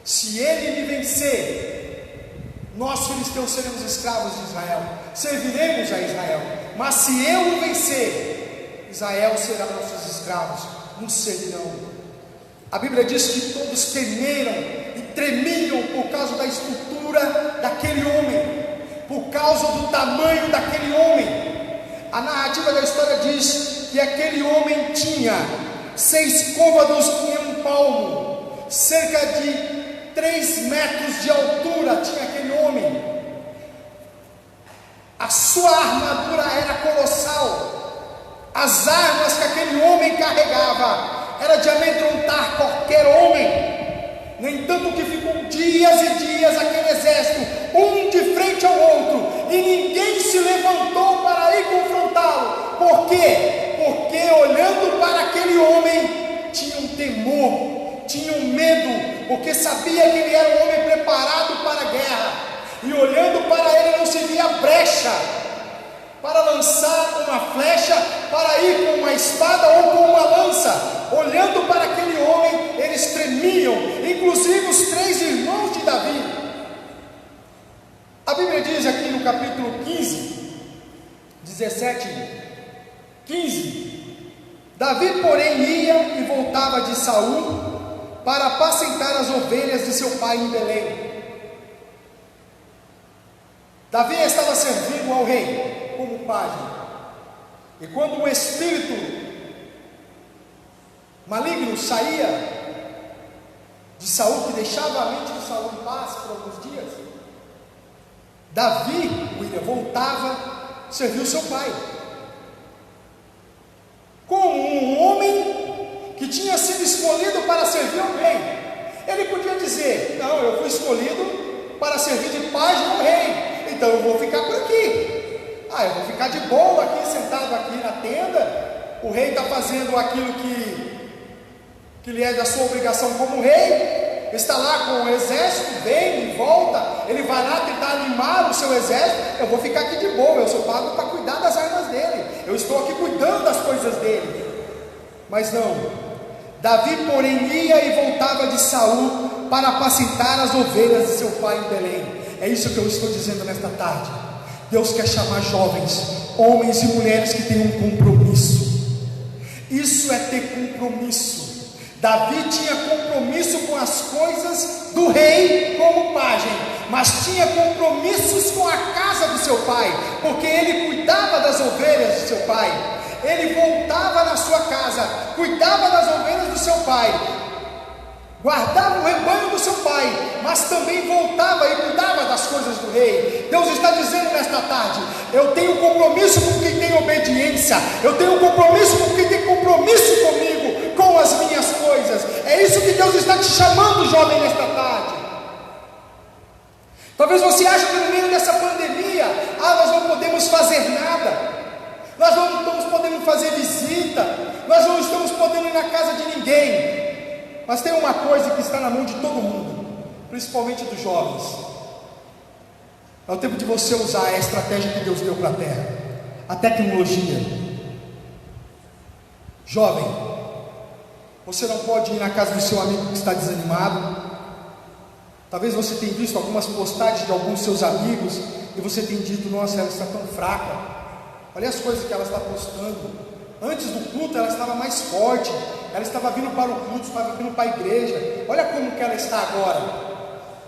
Se ele me vencer, nós filisteus seremos escravos de Israel, serviremos a Israel. Mas se eu o vencer, Israel será nossos escravos, nos servirão. A Bíblia diz que todos temeram e tremiam por causa da estrutura daquele homem, por causa do tamanho daquele homem. A narrativa da história diz que aquele homem tinha 6 côvados e 1 palmo, cerca de 3 metros de altura tinha aquele homem. A sua armadura era colossal, as armas que aquele homem carregava era de amedrontar qualquer homem. No entanto que ficou dias e dias aquele exército, um de frente ao outro, e ninguém se levantou para ir confrontá-lo. Por quê? Porque olhando para aquele homem, tinha um temor, tinha um medo, porque sabia que ele era um homem preparado para a guerra, e olhando para ele não se via brecha para lançar uma flecha, para ir com uma espada ou com uma lança. Olhando para aquele homem, eles tremiam, inclusive os 3 irmãos de Davi. A Bíblia diz aqui no capítulo 15, 17, 15: Davi, porém, ia e voltava de Saul para apacentar as ovelhas de seu pai em Belém. Davi estava servindo ao rei como pajem, e quando o espírito maligno saía de Saul, que deixava a mente de Saul em paz por alguns dias, Davi, voltava a servir o seu pai, como um homem que tinha sido escolhido para servir ao rei. Ele podia dizer: não, eu fui escolhido para servir de pajem ao rei, então eu vou ficar por aqui. Eu vou ficar de boa aqui, sentado aqui na tenda. O rei está fazendo aquilo que lhe é da sua obrigação como rei. Está lá com o exército, vem e volta. Ele vai lá tentar animar o seu exército. Eu vou ficar aqui de boa, eu sou pago para cuidar das armas dele, eu estou aqui cuidando das coisas dele. Mas não, Davi, porém, ia e voltava de Saul para apacentar as ovelhas de seu pai em Belém. É isso que eu estou dizendo nesta tarde. Deus quer chamar jovens, homens e mulheres que têm um compromisso. Isso é ter compromisso. Davi tinha compromisso com as coisas do rei como pajem, mas tinha compromissos com a casa do seu pai, porque ele cuidava das ovelhas do seu pai. Ele voltava na sua casa, cuidava das ovelhas do seu pai, guardava o rebanho do seu pai, mas também voltava e cuidava das coisas do rei. Deus está dizendo nesta tarde: eu tenho compromisso com quem tem obediência, eu tenho compromisso com quem tem compromisso comigo, com as minhas coisas. É isso que Deus está te chamando, jovem, nesta tarde. Talvez você ache que no meio dessa pandemia, nós não podemos fazer nada, nós não estamos podendo fazer visita, nós não estamos podendo ir na casa de ninguém. Mas tem uma coisa que está na mão de todo mundo, principalmente dos jovens. É o tempo de você usar a estratégia que Deus deu para a terra, a tecnologia. Jovem, você não pode ir na casa do seu amigo que está desanimado. Talvez você tenha visto algumas postagens de alguns seus amigos e você tenha dito: nossa, ela está tão fraca, olha as coisas que ela está postando. Antes do culto ela estava mais forte, ela estava vindo para o culto, estava vindo para a igreja, olha como que ela está agora.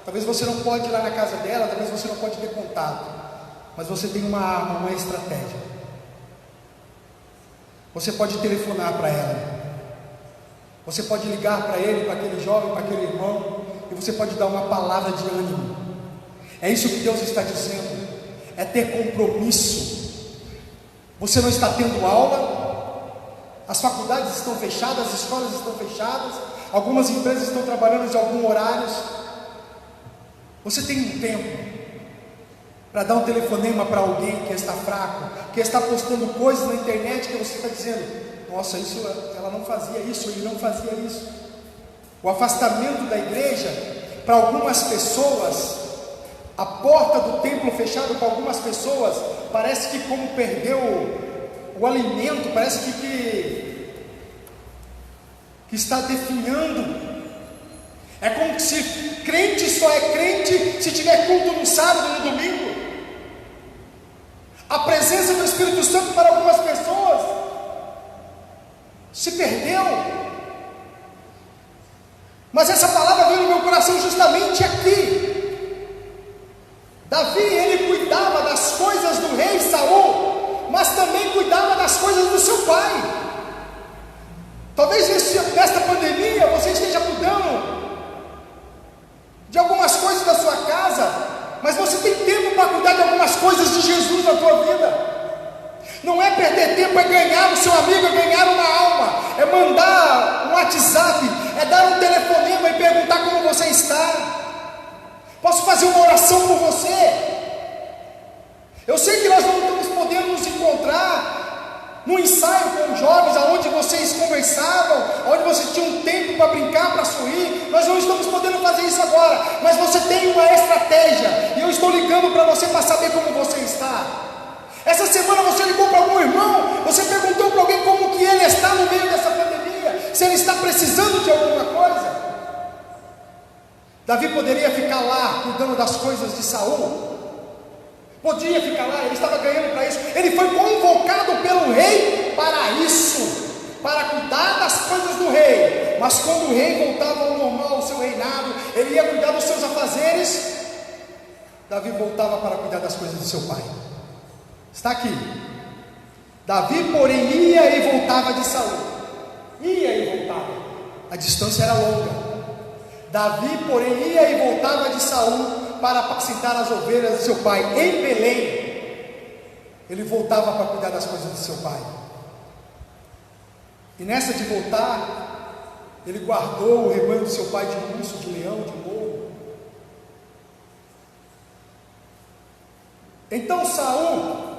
Talvez você não pode ir lá na casa dela, talvez você não pode ter contato, mas você tem uma arma, uma estratégia. Você pode telefonar para ela, você pode ligar para ele, para aquele jovem, para aquele irmão, e você pode dar uma palavra de ânimo. É isso que Deus está dizendo, é ter compromisso. Você não está tendo aula, as faculdades estão fechadas, as escolas estão fechadas, algumas empresas estão trabalhando de alguns horários. Você tem um tempo para dar um telefonema para alguém que está fraco, que está postando coisas na internet que você está dizendo: nossa, isso, ela não fazia isso, ele não fazia isso. O afastamento da igreja, para algumas pessoas, a porta do templo fechada para algumas pessoas, parece que como perdeu o alimento, parece que está definhando. É como se crente só é crente se tiver culto no sábado e no domingo. A presença do Espírito Santo para algumas pessoas se perdeu. Mas essa palavra veio no meu coração justamente aqui. Davi, ele cuidava das coisas do rei Saul, mas também cuidava das coisas do seu pai. Talvez nesta pandemia você esteja cuidando de algumas coisas da sua casa, mas você tem tempo para cuidar de algumas coisas de Jesus na tua vida. Não é perder tempo, é ganhar o seu amigo, é ganhar uma alma, é mandar um WhatsApp, é dar um telefonema e perguntar como você está. Posso fazer uma oração por você? Eu sei que nós não estamos podendo nos encontrar no ensaio com os jovens, aonde vocês conversavam, aonde vocês tinham tempo para brincar, para sorrir. Nós não estamos podendo fazer isso agora, mas você tem uma estratégia, e eu estou ligando para você para saber como você está. Essa semana você ligou para algum irmão, você perguntou para alguém como que ele está no meio dessa pandemia, se ele está precisando de alguma coisa. Davi poderia ficar lá cuidando das coisas de Saul, podia ficar lá, ele estava ganhando para isso. Ele foi convocado pelo rei para isso, para cuidar das coisas do rei. Mas quando o rei voltava ao normal, ao seu reinado, ele ia cuidar dos seus afazeres. Davi voltava para cuidar das coisas de seu pai. Está aqui. Davi, porém, ia e voltava de Saul. Ia e voltava. A distância era longa. Davi, porém, ia e voltava de Saul para apacentar as ovelhas de seu pai em Belém. Ele voltava para cuidar das coisas de seu pai. E nessa de voltar, ele guardou o rebanho do seu pai de um urso, de leão, de lobo. Então Saul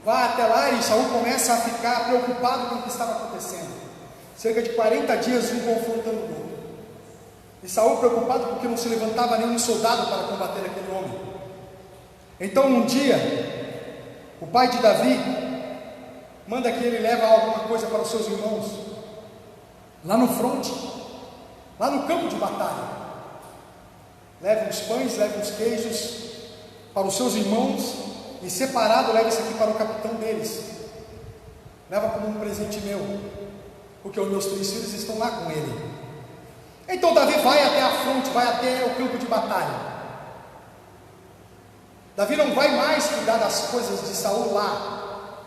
vai até lá e Saul começa a ficar preocupado com o que estava acontecendo. Cerca de 40 dias um confrontando o outro. E Saul preocupado porque não se levantava nenhum soldado para combater aquele homem. Então um dia, o pai de Davi manda que ele leve alguma coisa para os seus irmãos, lá no fronte, lá no campo de batalha. Leve uns pães, leve uns queijos para os seus irmãos, e separado leve isso aqui para o capitão deles. Leva como um presente meu, porque os meus 3 filhos estão lá com ele. Então Davi vai até a fronte, vai até o campo de batalha. Davi não vai mais cuidar das coisas de Saul lá,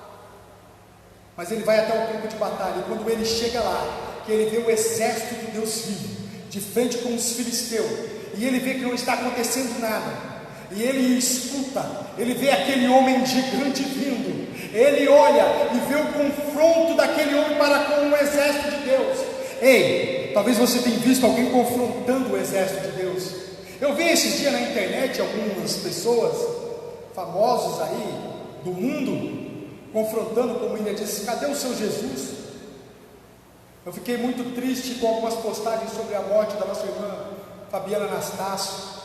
mas ele vai até o campo de batalha. E quando ele chega lá, que ele vê o exército de Deus vivo, de frente com os filisteus, e ele vê que não está acontecendo nada, e ele escuta, ele vê aquele homem gigante vindo, ele olha e vê o confronto daquele homem para com o exército de Deus. Ei, talvez você tenha visto alguém confrontando o exército de Deus. Eu vi esses dias na internet algumas pessoas famosos aí do mundo confrontando, como ele disse, cadê o seu Jesus? Eu fiquei muito triste com algumas postagens sobre a morte da nossa irmã Fabiana Anastácio.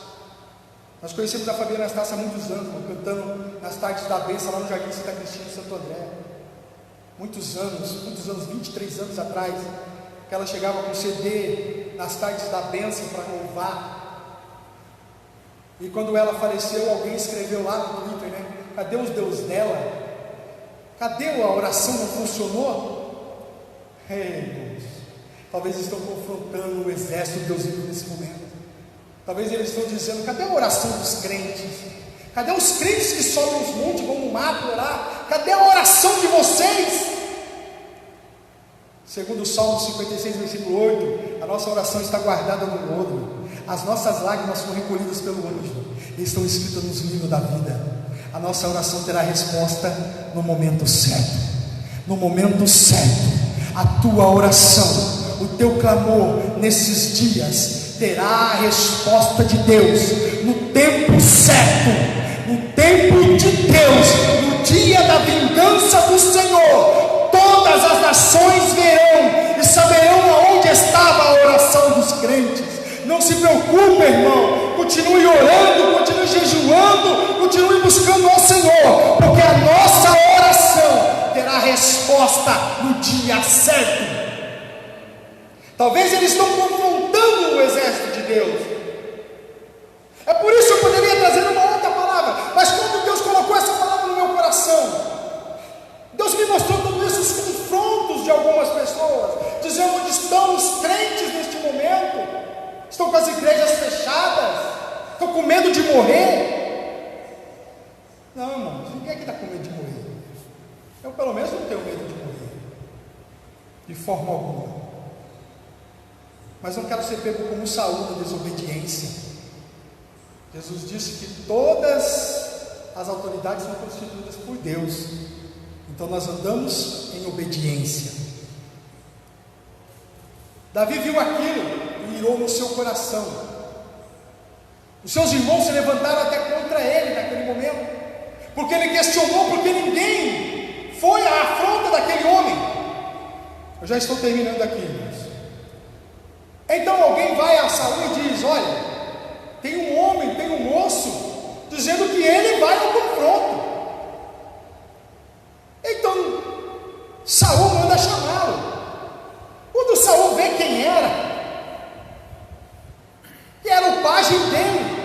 Nós conhecemos a Fabiana Anastácio há muitos anos, cantando nas tardes da bênção lá no Jardim Santa Cristina, em Santo André. Muitos anos, 23 anos atrás, que ela chegava com CD nas tardes da bênção para louvar. E quando ela faleceu, alguém escreveu lá no Twitter, né? Cadê os Deus dela? Cadê a oração? Não funcionou? Irmãos, talvez estão confrontando o exército de Deus nesse momento. Talvez eles estão dizendo, cadê a oração dos crentes? Cadê os crentes que sobem os montes, vão no mato orar? Cadê a oração de vocês? Segundo o Salmo 56, versículo 8, a nossa oração está guardada no lodo, as nossas lágrimas foram recolhidas pelo anjo, e estão escritas nos livros da vida. A nossa oração terá resposta no momento certo. No momento certo, a tua oração, o teu clamor nesses dias terá a resposta de Deus, no tempo certo, no tempo de Deus, no dia da vingança do Senhor. Todas as nações verão e saberão aonde estava a oração dos crentes. Não se preocupe, irmão, continue orando, continue jejuando, continue buscando ao Senhor, porque a nossa oração terá resposta no dia certo. Talvez eles estão confrontando o exército de Deus. É por isso que eu poderia trazer uma outra palavra, mas quando Deus colocou essa palavra no meu coração, Deus me mostrou tudo isso, os confrontos de algumas pessoas, dizendo onde estão os crentes neste momento. Estão com as igrejas fechadas, estão com medo de morrer. Não, irmãos, ninguém aqui está com medo de morrer. Eu pelo menos não tenho medo de morrer, de forma alguma. Mas não quero ser pego como Saul da desobediência. Jesus disse que todas as autoridades são constituídas por Deus. Então nós andamos em obediência. Davi viu aquilo e irou no seu coração. Os seus irmãos se levantaram até contra ele naquele momento, porque ele questionou, porque ninguém foi à afronta daquele homem. Eu já estou terminando aqui, irmãos. Então alguém vai a Saul e diz: olha, tem um homem, tem um moço, dizendo que ele vai ao confronto. Então Saul manda chamá-lo. Quando Saul vê quem era, que era o pajem dele,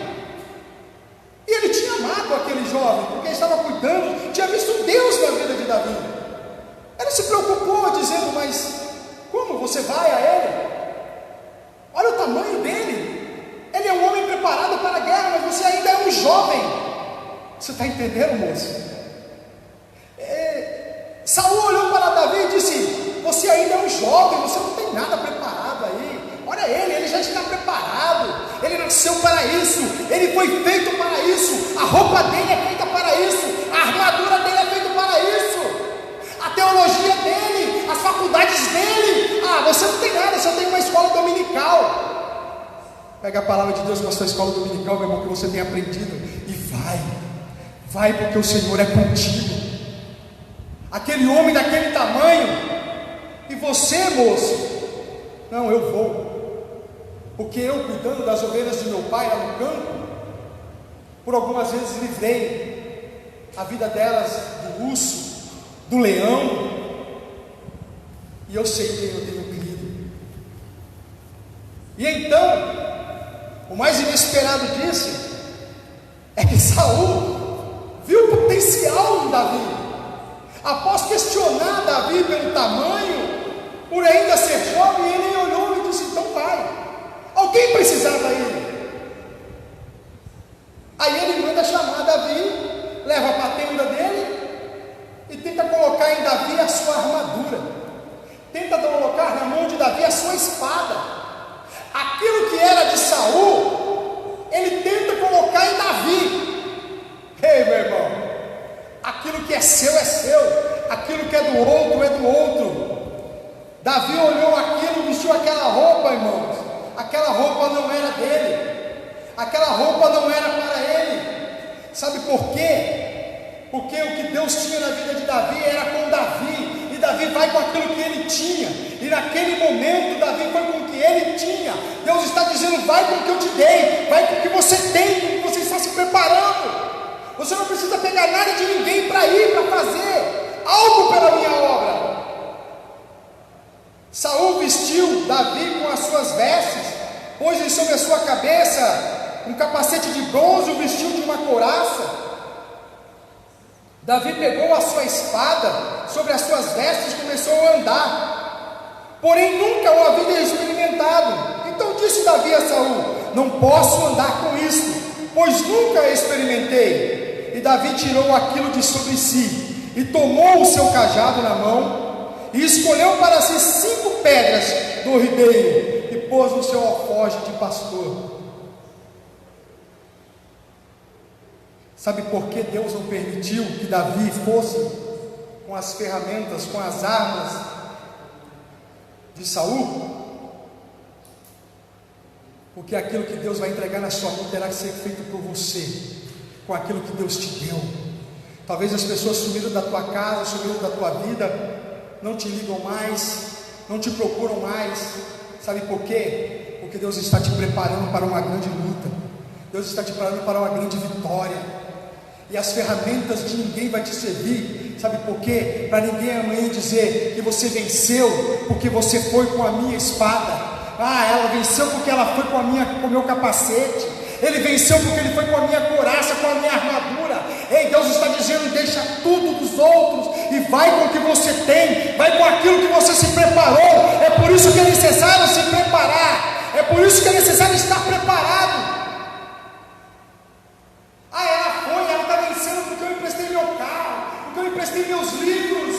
e ele tinha amado aquele jovem, porque estava cuidando, tinha visto Deus na vida de Davi. Ele se preocupou, dizendo: mas como você vai a ele? Olha o tamanho dele, ele é um homem preparado para a guerra, mas você ainda é um jovem. Você está entendendo, moço? Saul olhou para Davi e disse: você ainda é um jovem, você não tem nada preparado aí. Olha ele já está preparado, ele nasceu para isso, ele foi feito para isso, a roupa dele é feita para isso, a armadura dele é feita para isso, a teologia dele, as faculdades dele. Você não tem nada, você tem uma escola dominical. Pega a palavra de Deus com a sua escola dominical, meu irmão, que você tem aprendido, e vai porque o Senhor é contigo. Aquele homem daquele tamanho, e você, moço, não, eu vou, porque eu, cuidando das ovelhas de meu pai lá no campo, por algumas vezes livrei a vida delas do urso, do leão, e eu sei quem eu tenho crido. E então, o mais inesperado disso é que Saul viu o potencial em Davi. Após questionar Davi pelo tamanho, por ainda ser jovem, ele olhou e disse: então vai, alguém precisava ir. Aí ele manda chamar Davi, leva para a tenda dele e tenta colocar em Davi a sua armadura, tenta colocar na mão de Davi a sua espada. Aquilo que era de Saul, ele tenta colocar em Davi. Ei, meu irmão, aquilo que é seu, aquilo que é do outro. Davi olhou aquilo, vestiu aquela roupa, irmãos. Aquela roupa não era dele, aquela roupa não era para ele. Sabe por quê? Porque o que Deus tinha na vida de Davi era com Davi, e Davi vai com aquilo que ele tinha, e naquele momento Davi foi com o que ele tinha. Deus está dizendo: vai com o que eu te dei, vai com o que você tem, com o que você está se preparando. Você não precisa pegar nada de ninguém para ir, para fazer algo pela minha obra. Saul vestiu Davi com as suas vestes, pôs sobre a sua cabeça um capacete de bronze, o vestiu de uma couraça. Davi pegou a sua espada sobre as suas vestes e começou a andar, porém nunca o havia experimentado. Então disse Davi a Saul: não posso andar com isso, pois nunca experimentei. E Davi tirou aquilo de sobre si, e tomou o seu cajado na mão, e escolheu para si 5 pedras do ribeiro, e pôs no seu alforje de pastor. Sabe por que Deus não permitiu que Davi fosse com as ferramentas, com as armas de Saul? Porque aquilo que Deus vai entregar na sua mão terá que ser feito por você, com aquilo que Deus te deu. Talvez as pessoas sumiram da tua casa, sumiram da tua vida, não te ligam mais, não te procuram mais. Sabe por quê? Porque Deus está te preparando para uma grande luta, Deus está te preparando para uma grande vitória, e as ferramentas de ninguém vai te servir. Sabe por quê? Para ninguém amanhã dizer que você venceu porque você foi com a minha espada. Ela venceu porque ela foi com o meu capacete. Ele venceu porque ele foi com a minha couraça, com a minha armadura. Ei, Deus está dizendo: deixa tudo dos outros e vai com o que você tem, vai com aquilo que você se preparou. É por isso que é necessário se preparar, é por isso que é necessário estar preparado. Ela está vencendo porque eu emprestei meu carro, porque eu emprestei meus livros.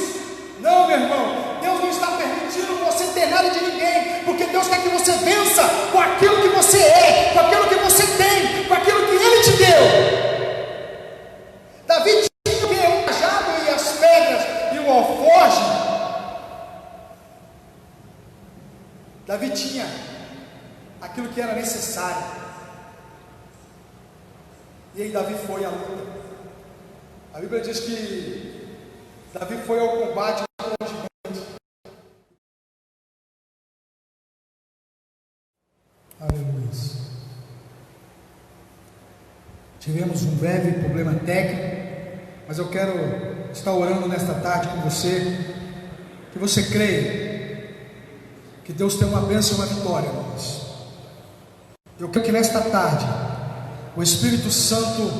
Não, meu irmão, Deus não está permitindo você ter nada de ninguém, porque Deus quer que você vença com aquilo que você é, com aquilo que você tem, com aquilo que Ele te deu. Davi tinha o que? Um cajado e as pedras e o alforje. Davi tinha aquilo que era necessário. E aí Davi foi à luta. A Bíblia diz que Davi foi ao combate com o gigante. Aleluia. Tivemos um breve problema técnico, mas eu quero estar orando nesta tarde com você, que você creia que Deus tem uma bênção e uma vitória, irmãos. Eu quero que nesta tarde o Espírito Santo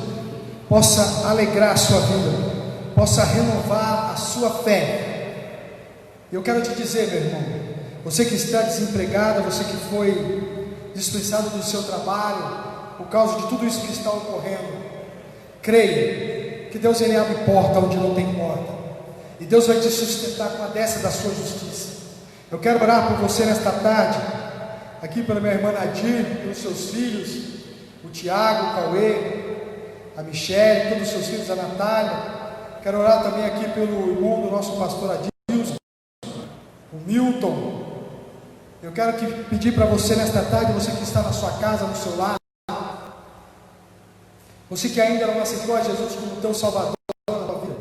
possa alegrar a sua vida, possa renovar a sua fé. Eu quero te dizer, meu irmão, você que está desempregado, você que foi dispensado do seu trabalho por causa de tudo isso que está ocorrendo, creia que Deus ele abre porta onde não tem porta, e Deus vai te sustentar com a destra da sua justiça. Eu quero orar por você nesta tarde, aqui pela minha irmã Nadir, pelos seus filhos, o Tiago, o Cauê, a Michele, todos os seus filhos, a Natália. Quero orar também aqui pelo irmão do nosso pastor Adilson, o Milton. Eu quero pedir para você nesta tarde, você que está na sua casa, no seu lar, você que ainda não aceitou a Jesus como teu Salvador na sua vida,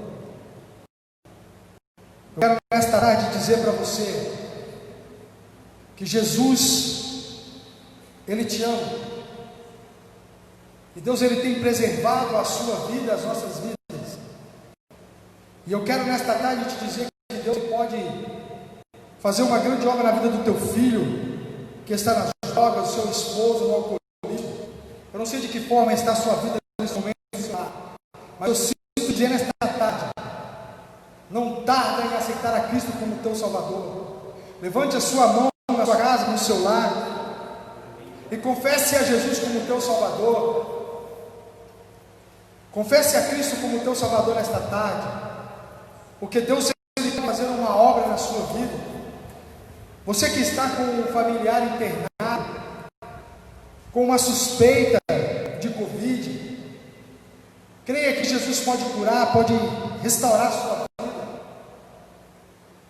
eu quero nesta tarde dizer para você que Jesus, Ele te ama, e Deus Ele tem preservado a sua vida, as nossas vidas, e eu quero nesta tarde te dizer que Deus pode fazer uma grande obra na vida do teu filho, que está nas drogas, do seu esposo, no alcoolismo. Eu não sei de que forma está a sua vida nesse momento, mas eu sinto dizer nesta tarde, não tarda em aceitar a Cristo como teu Salvador. Levante a sua mão na sua casa, no seu lar, e confesse a Jesus como teu Salvador. Confesse a Cristo como teu Salvador nesta tarde, porque Deus ele está fazendo uma obra na sua vida. Você que está com um familiar internado, com uma suspeita de Covid, creia que Jesus pode curar, pode restaurar a sua vida.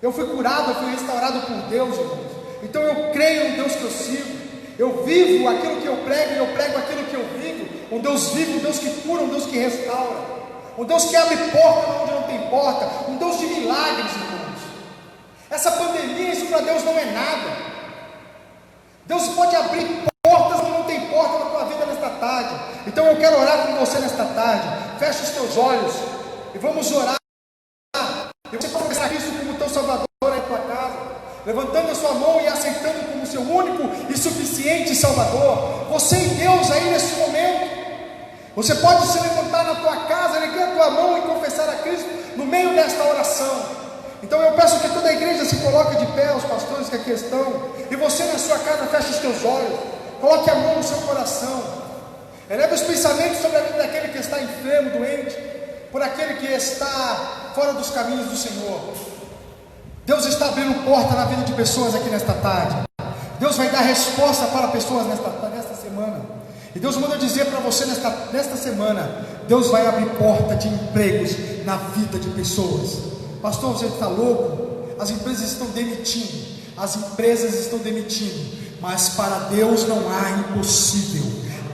Eu fui curado, eu fui restaurado por Deus, irmãos. Então eu creio no Deus que eu sigo. Eu vivo aquilo que eu prego, e eu prego aquilo que eu vivo. Um Deus vivo, um Deus que cura, um Deus que restaura, um Deus que abre porta onde não tem porta, um Deus de milagres, irmãos. Essa pandemia, isso para Deus não é nada. Deus pode abrir portas onde não tem porta na tua vida nesta tarde. Então eu quero orar com você nesta tarde. Feche os teus olhos e vamos orar. E você pode pensar isso como teu Salvador aí na tua casa, levantando a sua mão e aceitando como seu único e suficiente Salvador. Você e Deus aí nesse momento. Você pode se levantar na tua casa, erguer a tua mão e confessar a Cristo no meio desta oração. Então eu peço que toda a igreja se coloque de pé, os pastores que aqui estão, e você na sua casa feche os teus olhos, coloque a mão no seu coração, eleve os pensamentos sobre a vida daquele que está enfermo, doente, por aquele que está fora dos caminhos do Senhor. Deus está abrindo porta na vida de pessoas aqui nesta tarde. Deus vai dar resposta para pessoas nesta semana. E Deus manda dizer para você nesta semana, Deus vai abrir porta de empregos na vida de pessoas. Pastor, você está louco? As empresas estão demitindo, mas para Deus não há impossível.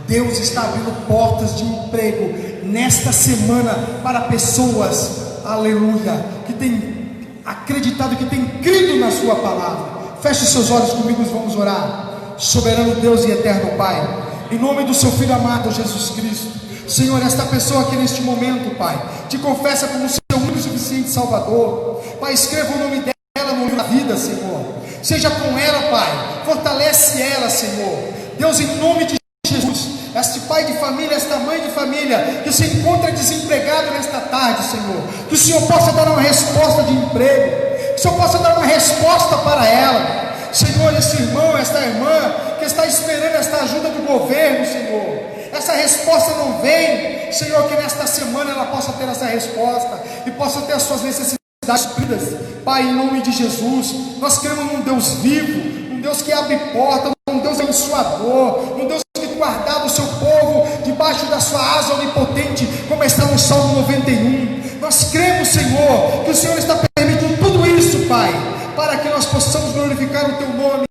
Deus está abrindo portas de emprego nesta semana para pessoas, aleluia, que têm acreditado, que têm crido na sua palavra. Feche seus olhos comigo e vamos orar. Soberano Deus e eterno Pai, em nome do seu Filho amado Jesus Cristo, Senhor, esta pessoa aqui neste momento, Pai, te confessa como seu único e suficiente Salvador. Pai, escreva o nome dela no livro da vida, Senhor. Seja com ela, Pai, fortalece ela, Senhor. Deus, em nome de Jesus, este pai de família, esta mãe de família que se encontra desempregado nesta tarde, Senhor, que o Senhor possa dar uma resposta de emprego, que o Senhor possa dar uma resposta para ela. Senhor, esse irmão, esta irmã que está esperando esta ajuda do governo, Senhor, essa resposta não vem, Senhor, que nesta semana ela possa ter essa resposta e possa ter as suas necessidades supridas. Pai, em nome de Jesus, nós cremos num Deus vivo, um Deus que abre porta, um Deus abençoador, um Deus que guardava o seu povo debaixo da sua asa onipotente, como está no Salmo 91. Nós cremos, Senhor, que o Senhor está permitindo tudo isso, Pai, para que nós possamos glorificar o Teu nome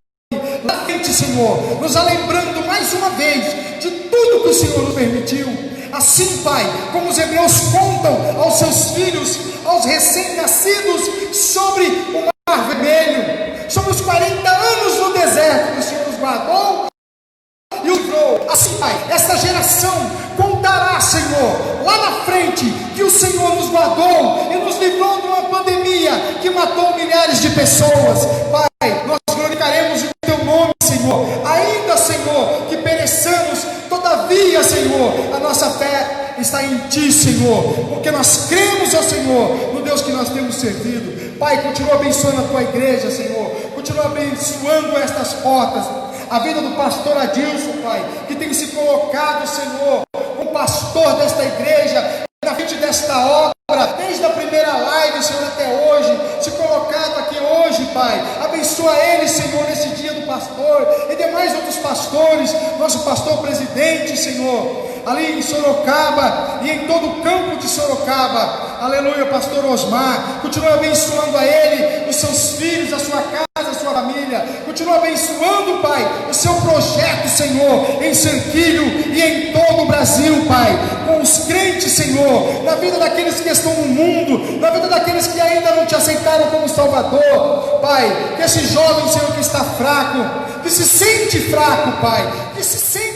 lá dentro nos lembrando mais uma vez de tudo que o Senhor nos permitiu. Assim, Pai, como os hebreus contam aos seus filhos, aos recém-nascidos, sobre o Mar Vermelho, sobre os 40 anos no deserto que o Senhor nos guardou e o livrou. Assim, Pai, esta geração contará, Senhor, lá na frente, que o Senhor nos guardou e nos livrou de uma pandemia que matou milhares de pessoas. Pai, nós glorificaremos o Teu nome, Senhor. Ainda, Senhor, que pereçamos, todavia, Senhor, a nossa fé está em Ti, Senhor, porque nós cremos, ó Senhor, no Deus que nós temos servido. Pai, continua abençoando a Tua igreja, Senhor, continua abençoando estas portas, a vida do pastor Adilson, Pai, que tem se colocado, Senhor, como pastor desta igreja, na frente desta obra, desde a primeira live, Senhor, até hoje, se colocado aqui hoje, Pai. Abençoa ele, Senhor, nesse dia do pastor e demais outros pastores, nosso pastor presidente, Senhor, ali em Sorocaba e em todo o campo de Sorocaba. Aleluia, pastor Osmar, continua abençoando a ele, os seus filhos, a sua casa, a sua família. Continua abençoando, Pai, o seu projeto, Senhor, em Serquilho e em todo o Brasil, Pai, com os crentes, Senhor, na vida daqueles que estão no mundo, na vida daqueles que ainda não Te aceitaram como Salvador. Pai, que esse jovem, Senhor, que está fraco, que se sente fraco, Pai, que se sente